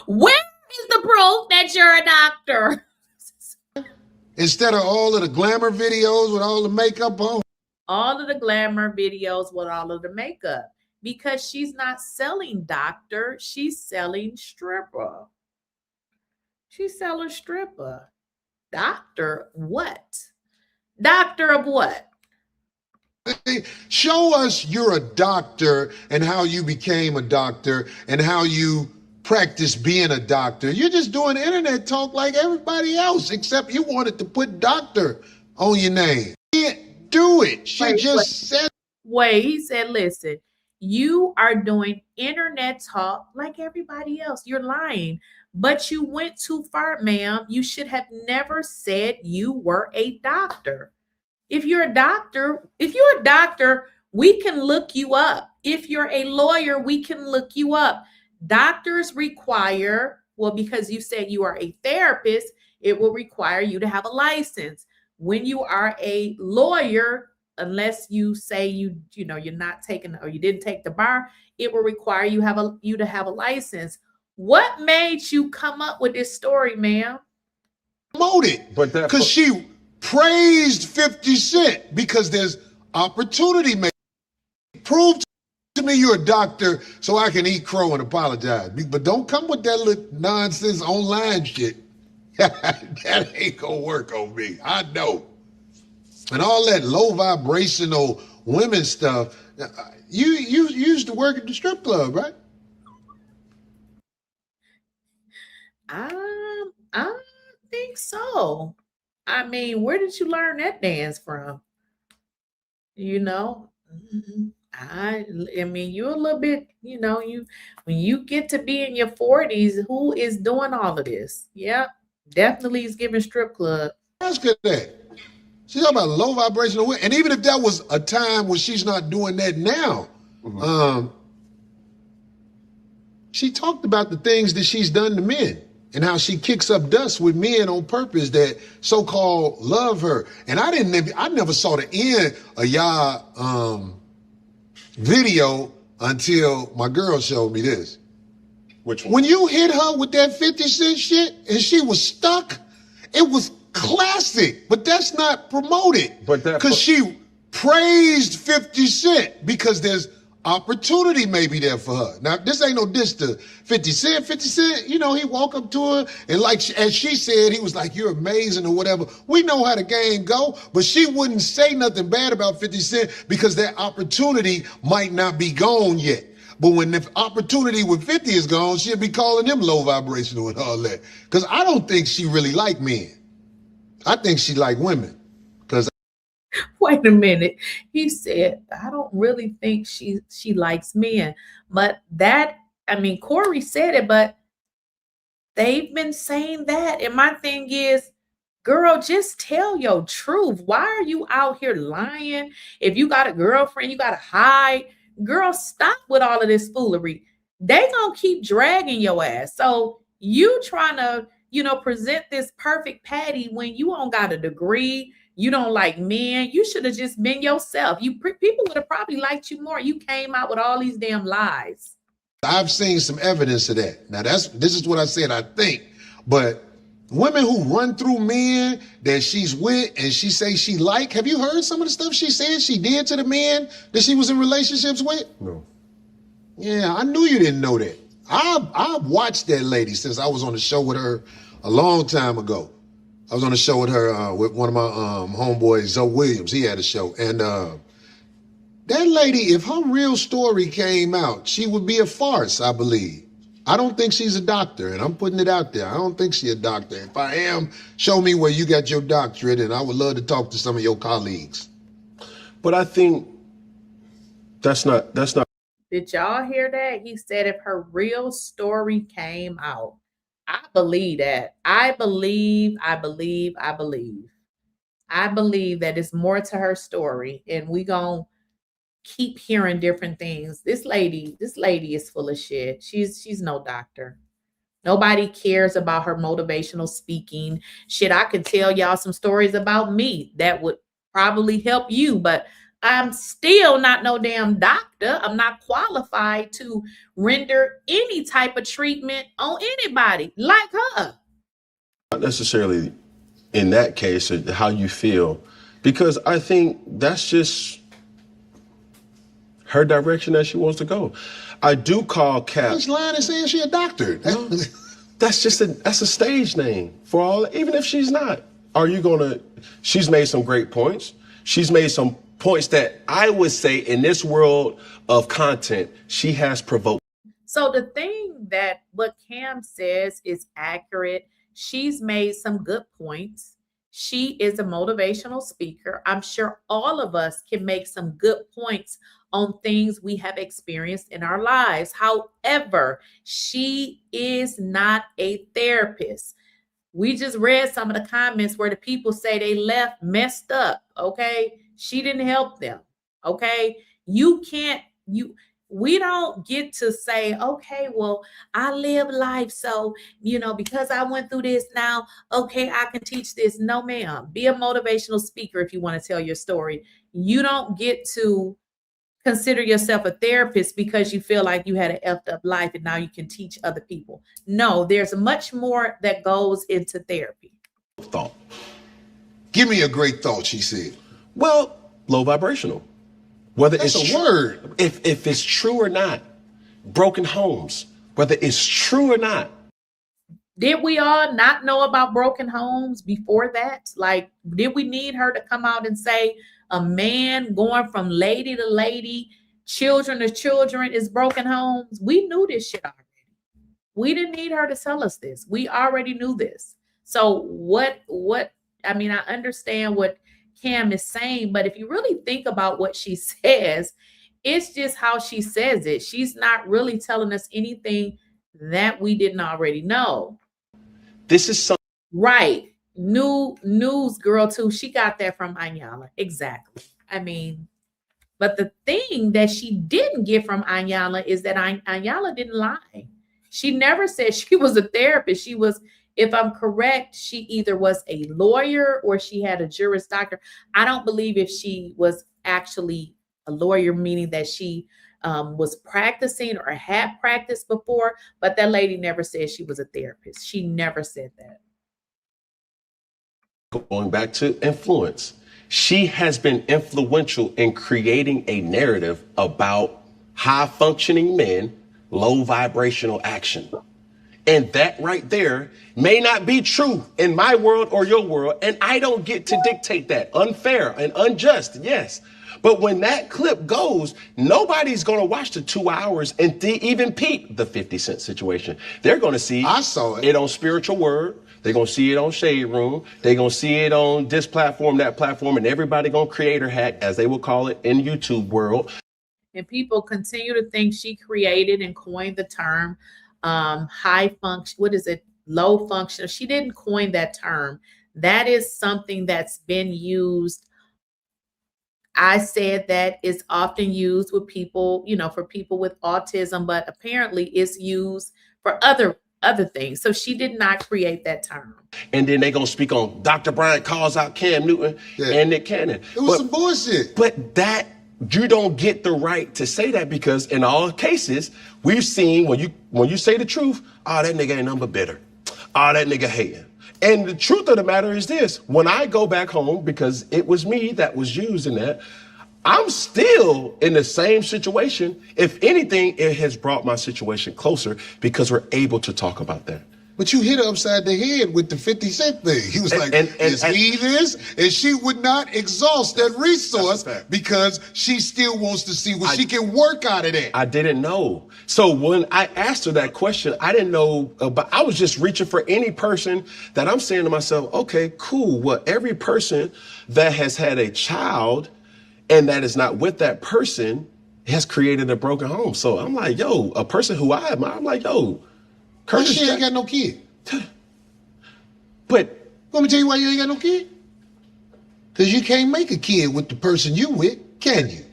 Where is the proof that you're a doctor? Instead of all of the glamour videos with all the makeup on. All of the glamour videos with all of the makeup. Because she's not selling doctor, she's selling stripper. She's selling stripper. Doctor what? Doctor of what? Show us you're a doctor and how you became a doctor and how you practice being a doctor. You're just doing internet talk like everybody else, except you wanted to put doctor on your name. You can't do it. She said. Wait, he said, listen. You are doing internet talk like everybody else. You're lying, but you went too far, ma'am. You should have never said you were a doctor. If you're a doctor, we can look you up. If you're a lawyer, we can look you up. Doctors require, because you said you are a therapist, it will require you to have a license. When you are a lawyer, unless you say you're not taking or you didn't take the bar, it will require you to have a license. What made you come up with this story, ma'am? Promoted, because she praised 50 Cent because there's opportunity. Prove to me you're a doctor so I can eat crow and apologize. But don't come with that little nonsense online shit. That ain't gonna work on me. I know. And all that low vibrational women stuff, you used to work at the strip club, right? I think so. I mean, where did you learn that dance from? I mean, you're a little bit, when you get to be in your 40s, who is doing all of this? Yep, definitely is giving strip club. Ask her that. She's talking about low vibrational women. And even if that was a time when she's not doing that now, she talked about the things that she's done to men and how she kicks up dust with men on purpose that so-called love her. And I never saw the end of y'all video until my girl showed me this. Which one? When you hit her with that 50 Cent shit and she was stuck, it was classic, but that's not promoted. Because she praised 50 Cent because there's opportunity may be there for her. Now, this ain't no diss to 50 Cent. 50 Cent, you know, he walk up to her and like, as she said, he was like, you're amazing or whatever. We know how the game go, but she wouldn't say nothing bad about 50 Cent because that opportunity might not be gone yet. But when the opportunity with 50 is gone, she'll be calling him low vibrational and all that. Because I don't think she really like men. I think she like women. Wait a minute. He said, I don't really think she likes men. But that, I mean, Corey said it, but they've been saying that. And my thing is, girl, just tell your truth. Why are you out here lying? If you got a girlfriend, you got to hide. Girl, stop with all of this foolery. They gonna keep dragging your ass. So you trying to, you know, present this perfect patty when you don't got a degree. You don't like men. You should have just been yourself. People would have probably liked you more. You came out with all these damn lies. I've seen some evidence of that. Now this is what I said, I think. But women who run through men that she's with and she say she like, have you heard some of the stuff she said she did to the men that she was in relationships with? No. Yeah, I knew you didn't know that. I've watched that lady since I was on the show with her a long time ago. I was on a show with her, with one of my homeboys, Zoe Williams. He had a show. And that lady, if her real story came out, she would be a farce, I believe. I don't think she's a doctor, and I'm putting it out there. I don't think she's a doctor. If I am, show me where you got your doctorate, and I would love to talk to some of your colleagues. But I think that's not. Did y'all hear that? He said if her real story came out. I believe that. I believe that it's more to her story, and we gonna keep hearing different things. This lady is full of shit. She's no doctor. Nobody cares about her motivational speaking. Shit, I could tell y'all some stories about me that would probably help you, but I'm still not no damn doctor. I'm not qualified to render any type of treatment on anybody like her. Not necessarily in that case how you feel, because I think that's just her direction that she wants to go. I do call Cap. She's lying and saying she's a doctor. That's a stage name for all, even if she's not. She's made some great points. She's made some points that I would say in this world of content, she has provoked. So the thing that what Cam says is accurate. She's made some good points. She is a motivational speaker. I'm sure all of us can make some good points on things we have experienced in our lives. However, she is not a therapist. We just read some of the comments where the people say they left messed up, okay? She didn't help them, okay? We don't get to say, okay, well, I live life. So, because I went through this now, okay, I can teach this. No, ma'am. Be a motivational speaker if you want to tell your story. You don't get to consider yourself a therapist because you feel like you had an effed up life and now you can teach other people. No, there's much more that goes into therapy. Thought. Give me a great thought, she said. Well, low vibrational. Whether That's it's a word. If it's true or not. Broken homes, whether it's true or not. Did we all not know about broken homes before that? Like, did we need her to come out and say a man going from lady to lady, children to children is broken homes? We knew this shit already. We didn't need her to tell us this. We already knew this. So I understand what Cam is saying, but if you really think about what she says, it's just how she says it. She's not really telling us anything that we didn't already know. This is something. Right. New news girl too. She got that from Iyanla. Exactly. But the thing that she didn't get from Iyanla is that Iyanla didn't lie. She never said she was a therapist. She was, if I'm correct, she either was a lawyer or she had a Juris Doctor. I don't believe if she was actually a lawyer, meaning that she was practicing or had practiced before, but that lady never said she was a therapist. She never said that. Going back to influence, she has been influential in creating a narrative about high functioning men, low vibrational action. And that right there may not be true in my world or your world. And I don't get to dictate that. Unfair and unjust, yes. But when that clip goes, nobody's going to watch the 2 hours and even peep the 50 Cent situation. They're going to see it on Spiritual Word. They're going to see it on Shade Room. They're going to see it on this platform, that platform, and everybody going to creator hack, as they will call it in YouTube world. And people continue to think she created and coined the term high function, low function. She didn't coin that term. That is something that's been used. I said that is often used with people, for people with autism, but apparently it's used for other things. So she did not create that term. And then they're going to speak on Dr. Bryant calls out Cam Newton and Nick Cannon. It was some bullshit. But that, you don't get the right to say that, because in all cases, we've seen when you say the truth, that nigga ain't nothing but bitter. That nigga hating. And the truth of the matter is this: when I go back home, because it was me that was used in that, I'm still in the same situation. If anything, it has brought my situation closer because we're able to talk about that. But you hit her upside the head with the 50 Cent thing. He was like, is he this? And she would not exhaust that resource because she still wants to see what she can work out of that. I didn't know. So when I asked her that question, I didn't know, but I was just reaching for any person that I'm saying to myself, okay, cool. Well, every person that has had a child and that is not with that person has created a broken home. So I'm like, yo, a person who I admire, I'm like, yo, Curtis, she ain't got no kid. But let me tell you why you ain't got no kid. Because you can't make a kid with the person you with, can you?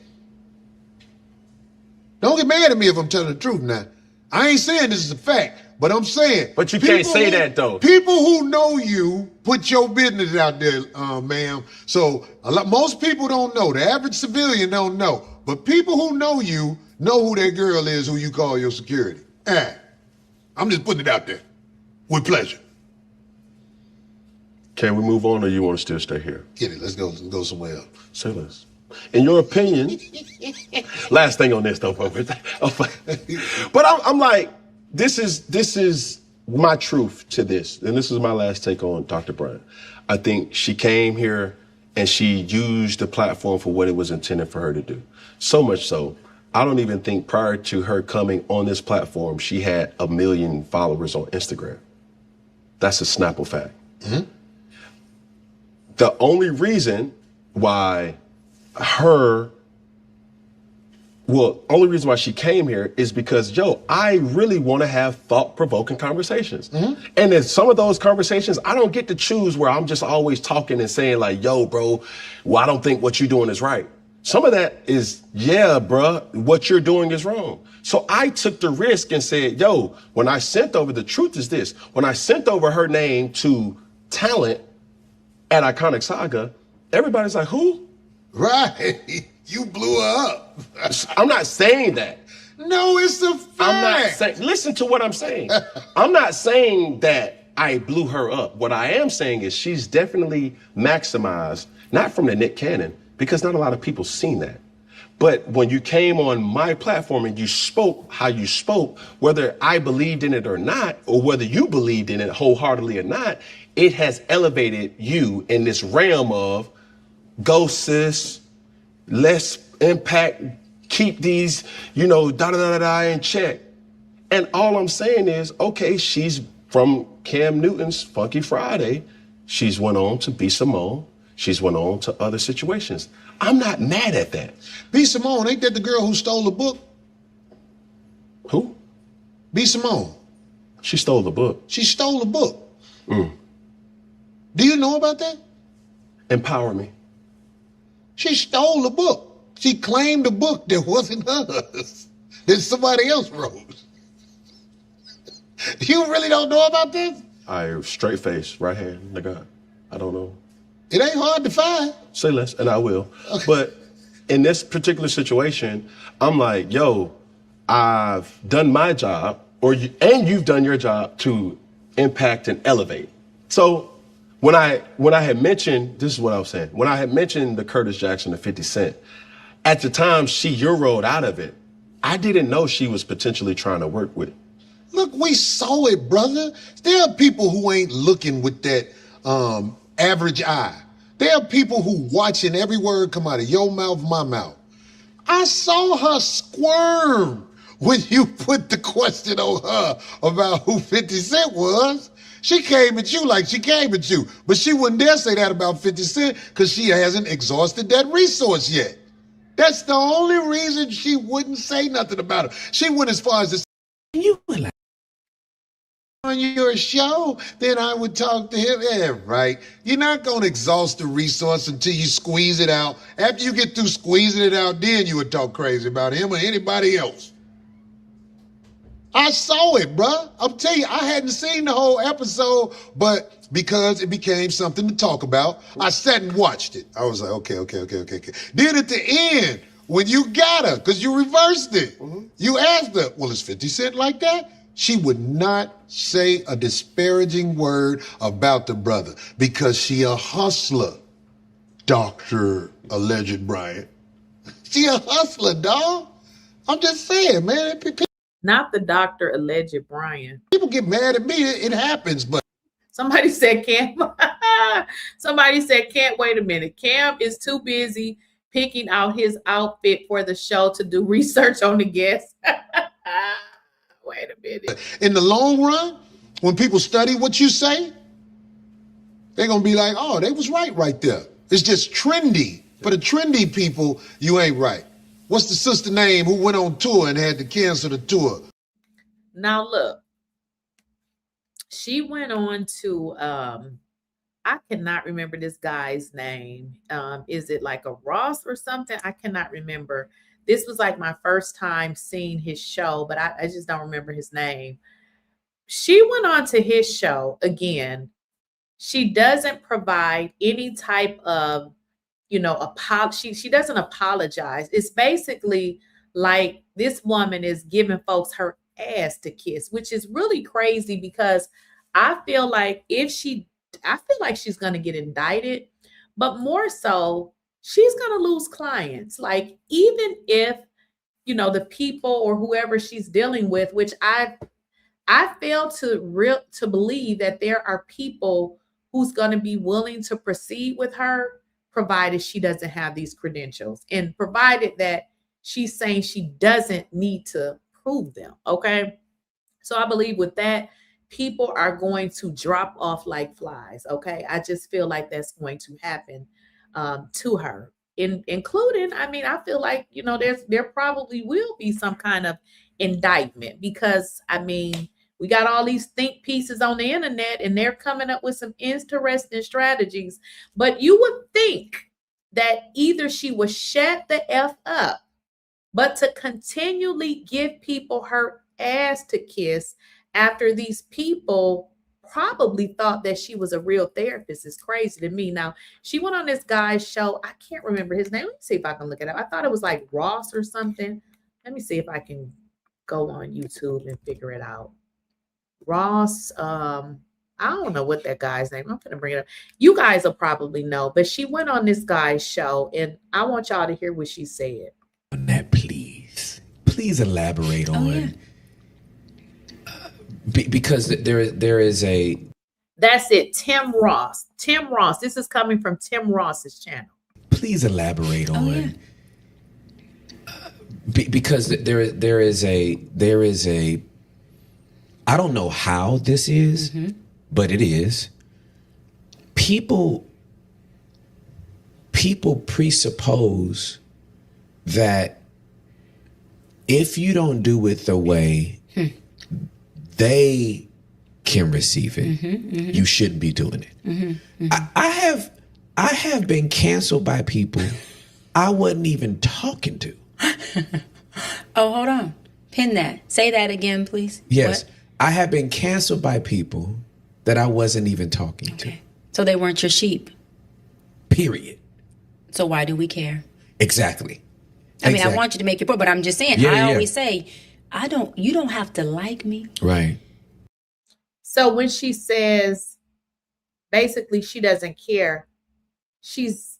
Don't get mad at me if I'm telling the truth now. I ain't saying this is a fact, but I'm saying. But you can't say that though. People who know you put your business out there, ma'am. So most people don't know. The average civilian don't know. But people who know you know who that girl is who you call your security. I'm just putting it out there with pleasure. Can we move on, or you want to still stay here? Get it. Let's go somewhere else. Say less. In your opinion, last thing on this though, folks. But I'm like, this is my truth to this, and this is my last take on Dr. Bryant. I think she came here and she used the platform for what it was intended for her to do. So much so, I don't even think prior to her coming on this platform, she had 1 million followers on Instagram. That's a Snapple fact. Mm-hmm. The only reason why she came here is because, I really want to have thought-provoking conversations. Mm-hmm. And in some of those conversations, I don't get to choose where I'm just always talking and saying like, yo, bro, I don't think what you're doing is right. Some of that is, yeah, bruh, what you're doing is wrong. So I took the risk and said, when I sent over, the truth is this, when I sent over her name to talent at Iconic Saga, everybody's like, who? Right. You blew her up. I'm not saying that. No, it's a fact. I'm not saying, listen to what I'm saying. I'm not saying that I blew her up. What I am saying is she's definitely maximized, not from the Nick Cannon, because not a lot of people seen that. But when you came on my platform and you spoke how you spoke, whether I believed in it or not, or whether you believed in it wholeheartedly or not, it has elevated you in this realm of go sis, let's impact, keep these, in check. And all I'm saying is, okay, she's from Cam Newton's Funky Friday. She's went on to B. Simone. She's went on to other situations. I'm not mad at that. B. Simone, ain't that the girl who stole the book? Who? B. Simone. She stole the book. She stole the book. Do you know about that? Empower me. She stole the book. She claimed the book that wasn't hers, that somebody else wrote. You really don't know about this? I straight face, right hand, nigga. I don't know. It ain't hard to find. Say less, and I will. Okay. But in this particular situation, I'm like, I've done my job, and you've done your job to impact and elevate. So when I had mentioned, this is what I was saying, when I had mentioned the Curtis Jackson, the 50 Cent, at the time she Euroed out of it, I didn't know she was potentially trying to work with. Look, we saw it, brother. There are people who ain't looking with that average eye. There are people who watching every word come out of your mouth, my mouth. I saw her squirm when you put the question on her about who 50 Cent was. She came at you like she came at you, but she wouldn't dare say that about 50 Cent because she hasn't exhausted that resource yet. That's the only reason she wouldn't say nothing about it. She went as far as to say, you were like, on your show, then I would talk to him. Yeah, right. You're not going to exhaust the resource until you squeeze it out. After you get through squeezing it out, then you would talk crazy about him or anybody else. I saw it, bruh. I'm telling you, I hadn't seen the whole episode, but because it became something to talk about, I sat and watched it. I was like, okay. Then at the end, when you got her, because you reversed it, you asked her, well, is 50 Cent like that? She would not say a disparaging word about the brother because she a hustler, Dr. Alleged Bryant. She a hustler, dog. I'm just saying, man. Not the Dr. Alleged Bryant. People get mad at me. It happens, but somebody said Cam. Somebody said, can't wait a minute. Cam is too busy picking out his outfit for the show to do research on the guests. Wait a minute. In the long run, when people study what you say, they're going to be like, oh, they was right there. It's just trendy. For the trendy people, you ain't right. What's the sister name who went on tour and had to cancel the tour? Now, look, she went on to, I cannot remember this guy's name. Is it like a Ross or something? I cannot remember. This was like my first time seeing his show, but I just don't remember his name. She went on to his show again. She doesn't provide any type of, she doesn't apologize. It's basically like this woman is giving folks her ass to kiss, which is really crazy because I feel like she's going to get indicted, but more so, she's going to lose clients. Like, even if, the people or whoever she's dealing with, which I fail to believe that there are people who's going to be willing to proceed with her, provided she doesn't have these credentials and provided that she's saying she doesn't need to prove them. Okay. So I believe with that, people are going to drop off like flies. Okay. I just feel like that's going to happen to her, including, I feel like, there probably will be some kind of indictment because, we got all these think pieces on the internet and they're coming up with some interesting strategies. But you would think that either she would shut the F up, but to continually give people her ass to kiss after these people probably thought that she was a real therapist is crazy to me. Now, she went on this guy's show. I can't remember his name. Let me see if I can look it up. I thought it was like Ross or something. Let me see if I can go on YouTube and figure it out. Ross, I don't know what that guy's name. I'm going to bring it up. You guys will probably know, but she went on this guy's show and I want y'all to hear what she said. On that, please elaborate on, because there is a. That's it. Tim Ross. This is coming from Tim Ross's channel. Please elaborate on, because there is a. I don't know how this is, but it is. People presuppose that if you don't do it the way they can receive it, you shouldn't be doing it. I have been canceled by people I wasn't even talking to. Oh, hold on. Pin that. Say that again, please. Yes. What? I have been canceled by people that I wasn't even talking to. So they weren't your sheep. Period. So why do we care? Exactly. I want you to make your point, but I'm just saying, Yeah, I always say, you don't have to like me. Right. So when she says, basically, she doesn't care, she's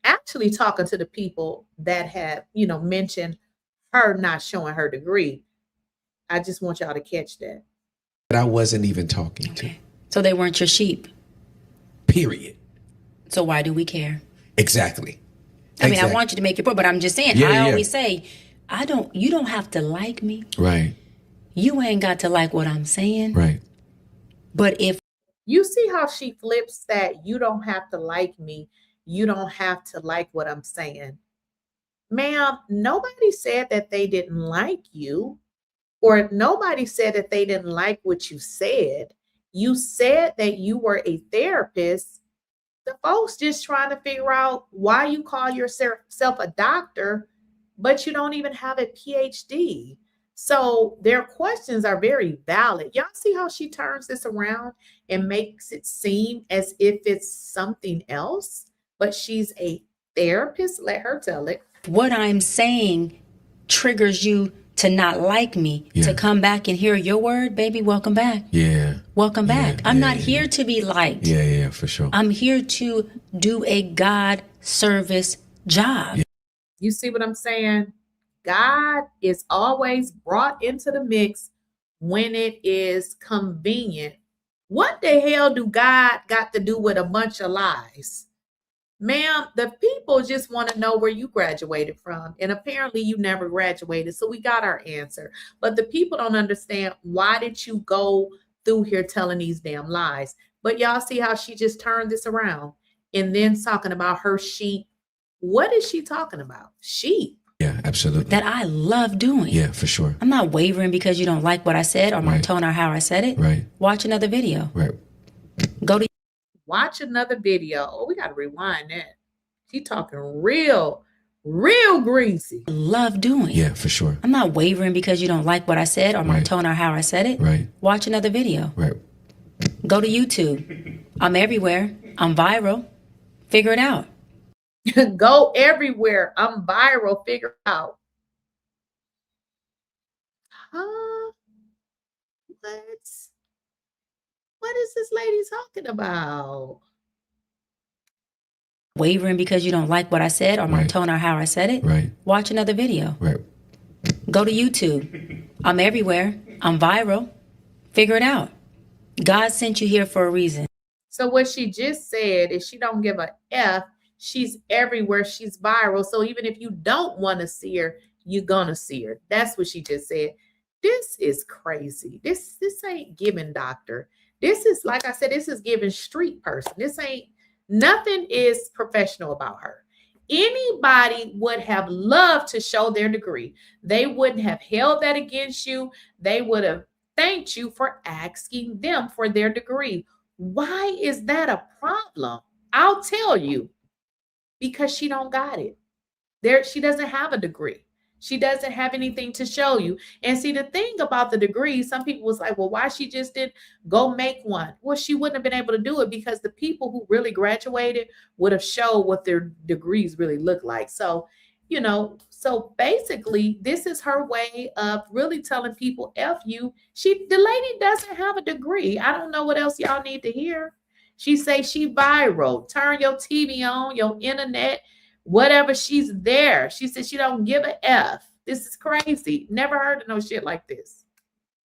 actually talking to the people that have, mentioned her not showing her degree. I just want y'all to catch that. That I wasn't even talking to. So they weren't your sheep. Period. So why do we care? Exactly. I mean, I want you to make your point, but I'm just saying, Yeah, I yeah. always say, you don't have to like me. Right. You ain't got to like what I'm saying. Right. But if you see how she flips that, you don't have to like me. You don't have to like what I'm saying. Ma'am, nobody said that they didn't like you, or nobody said that they didn't like what you said. You said that you were a therapist. The folks just trying to figure out why you call yourself a doctor, but you don't even have a PhD. So their questions are very valid. Y'all see how she turns this around and makes it seem as if it's something else, but she's a therapist. Let her tell it. what I'm saying triggers you to not like me, to come back and hear your word, baby, welcome back. Yeah. Welcome back. I'm not here to be liked. Yeah, for sure. I'm here to do a God service job. You see what I'm saying? God is always brought into the mix when it is convenient. What the hell do God got to do with a bunch of lies? Ma'am, the people just want to know where you graduated from. And apparently you never graduated. So we got our answer. But the people don't understand, why did you go through here telling these damn lies? But y'all see how she just turned this around and then talking about her sheep. What is she talking about? Sheep. Yeah, absolutely. That I love doing. Yeah, for sure. I'm not wavering because you don't like what I said or my tone or how I said it. Right. Watch another video. Right. Go to watch another video. Oh, we got to rewind that. She talking real greasy. Love doing. Yeah, for sure. I'm not wavering because you don't like what I said or my tone or how I said it. Right. Watch another video. Right. Go to YouTube. I'm everywhere. I'm viral. Figure it out. Go everywhere. I'm viral. Figure it out. Huh? What is this lady talking about? Wavering because you don't like what I said or my tone or how I said it. Right. Watch another video. Right. Go to YouTube. I'm everywhere. I'm viral. Figure it out. God sent you here for a reason. So what she just said is she don't give a F. She's everywhere. She's viral. So even if you don't want to see her, you're gonna see her. That's what she just said. This is crazy. This ain't giving doctor. This is, like I said, this is giving street person. This ain't, nothing is professional about her. Anybody would have loved to show their degree. They wouldn't have held that against you. They would have thanked you for asking them for their degree. Why is that a problem? I'll tell you. Because she don't got it. She doesn't have a degree. She doesn't have anything to show you. And see, the thing about the degree, some people was like, well, why she just didn't go make one? Well, she wouldn't have been able to do it because the people who really graduated would have showed what their degrees really look like. So, so basically this is her way of really telling people, F you. The lady doesn't have a degree. I don't know what else y'all need to hear. She say she viral. Turn your TV on, your internet, whatever. She's there. She said she don't give a F. This is crazy. Never heard of no shit like this.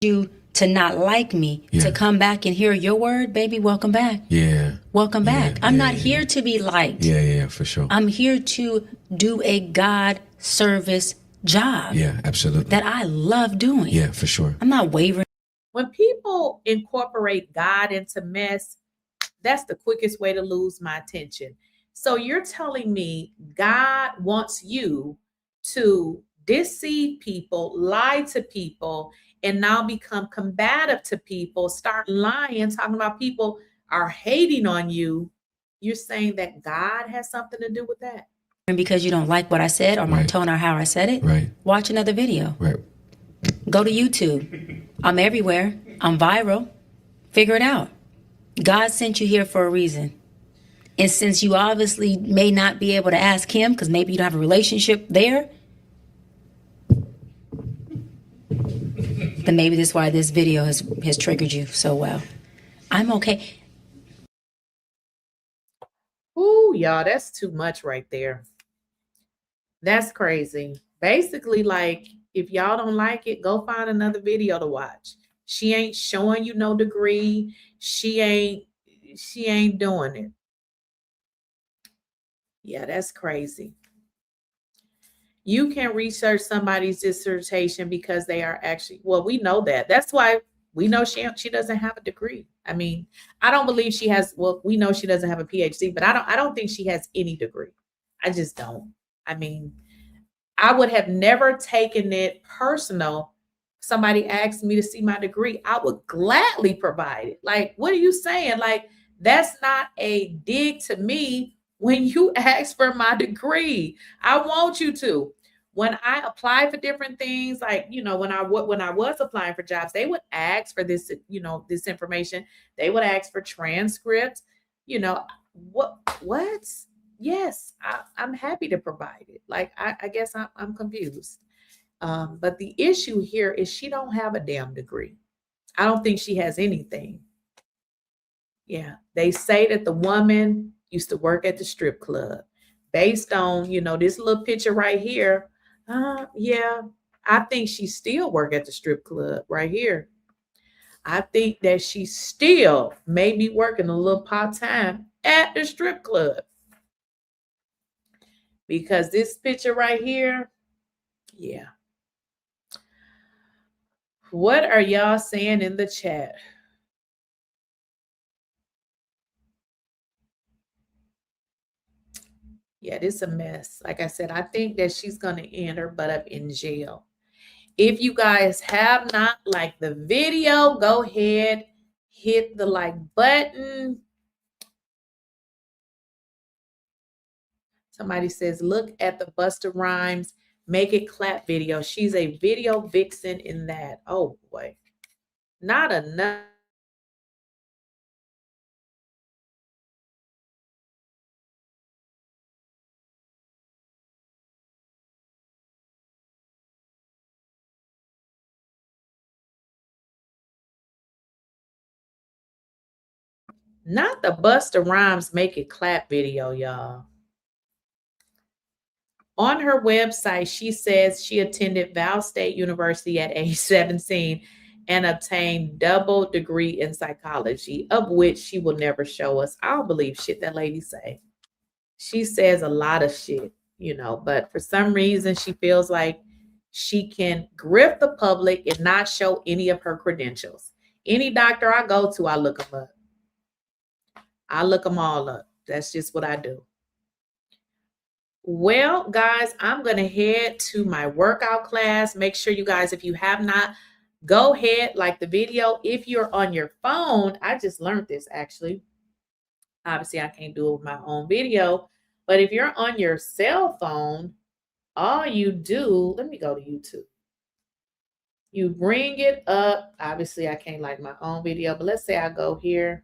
You to not like me, to come back and hear your word, baby, welcome back. Yeah. Welcome back. I'm not here to be liked. Yeah, for sure. I'm here to do a God service job. Yeah, absolutely. That I love doing. Yeah, for sure. I'm not wavering. When people incorporate God into mess, that's the quickest way to lose my attention. So you're telling me God wants you to deceive people, lie to people, and now become combative to people, start lying, talking about people are hating on you. You're saying that God has something to do with that? Because you don't like what I said or my tone or how I said it. Right. Watch another video. Right. Go to YouTube. I'm everywhere. I'm viral. Figure it out. God sent you here for a reason. And since you obviously may not be able to ask him because maybe you don't have a relationship there, then maybe that's why this video has triggered you so well. I'm okay. Ooh, y'all, that's too much right there. That's crazy. basically like, if y'all don't like it, go find another video to watch. She ain't showing you no degree. She ain't doing it. Yeah, that's crazy. You can research somebody's dissertation because they are actually, well, we know that. That's why we know she doesn't have a degree. I mean, I don't believe she has, well, we know she doesn't have a PhD, but I don't think she has any degree. I just don't. I mean, I would have never taken it personal. Somebody asked me to see my degree, I would gladly provide it. Like, what are you saying? Like, that's not a dig to me when you ask for my degree. I want you to. When I apply for different things, like, you know, when I was applying for jobs, they would ask for this, you know, this information. They would ask for transcripts, you know, what? Yes, I'm happy to provide it. Like, I guess I'm confused. But the issue here is she don't have a damn degree. I don't think she has anything. Yeah, they say that the woman used to work at the strip club. Based on, you know, this little picture right here. Yeah, I think she still work at the strip club right here. I think that she still may be working a little part-time at the strip club. Because this picture right here, yeah. What are y'all saying in the chat? Yeah, this is a mess. Like I said, I think that she's going to end her butt up in jail. If you guys have not liked the video, go ahead, hit the like button. Somebody says, look at the Busta Rhymes Make It Clap video. She's a video vixen in that. Oh boy, not enough. Not the Busta Rhymes Make It Clap video, y'all. On her website, she says she attended Val State University at age 17 and obtained double degree in psychology, of which she will never show us. I don't believe shit that lady say. She says a lot of shit, you know, but for some reason she feels like she can grip the public and not show any of her credentials. Any doctor I go to, I look them up. I look them all up. That's just what I do. Well, guys, I'm going to head to my workout class. Make sure you guys, if you have not, go ahead, like the video. If you're on your phone, I just learned this actually. Obviously, I can't do it with my own video. But if you're on your cell phone, all you do, let me go to YouTube. You bring it up. Obviously, I can't like my own video, but let's say I go here.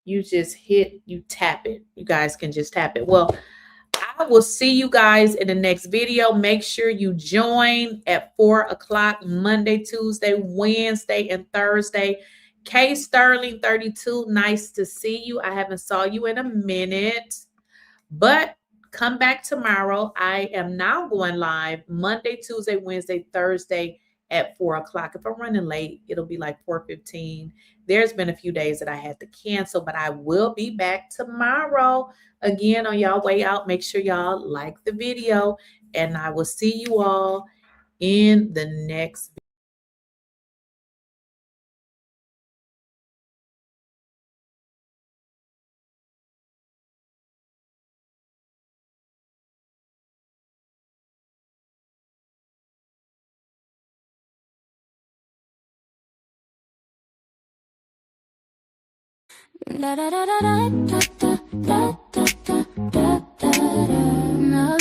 You just hit, you tap it. You guys can just tap it. Well, I will see you guys in the next video. Make sure you join at 4 o'clock Monday, Tuesday, Wednesday, and Thursday. K Sterling 32, nice to see you. I haven't saw you in a minute, but come back tomorrow. I am now going live Monday, Tuesday, Wednesday, Thursday at 4 o'clock. If I'm running late, it'll be like 4:15. There's been a few days that I had to cancel, but I will be back tomorrow. Again, on y'all way out, make sure y'all like the video, and I will see you all in the next video. Da da da da da da da da da da da. No.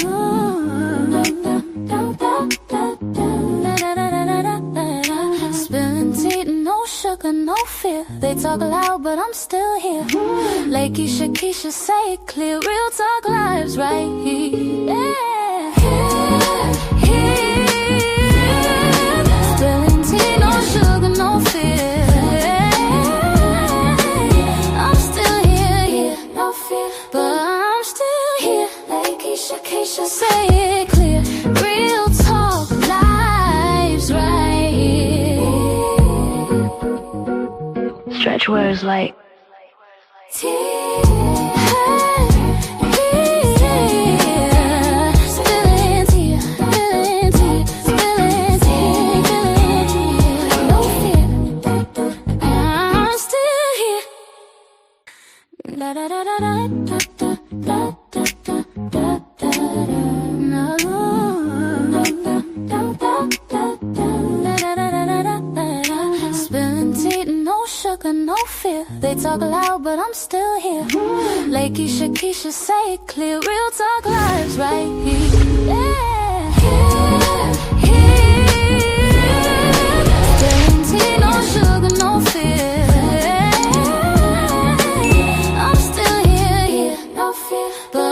Spilling tea, no sugar, no fear. They talk loud, but I'm still here. Lakeysha Keysha, say it clear. Real talk lives right here. Yeah. Here. Spilling tea, no sugar, no fear. But I'm still here. Lakeysha Keysha, say it clear. Switch words like spilling tea, no sugar, no fear. They talk loud, but I'm still here. Lakeysha Keysha, say it clear. Real talk lives right here. Yeah. Spilling tea, no sugar, no fear. I'm still here, no fear. But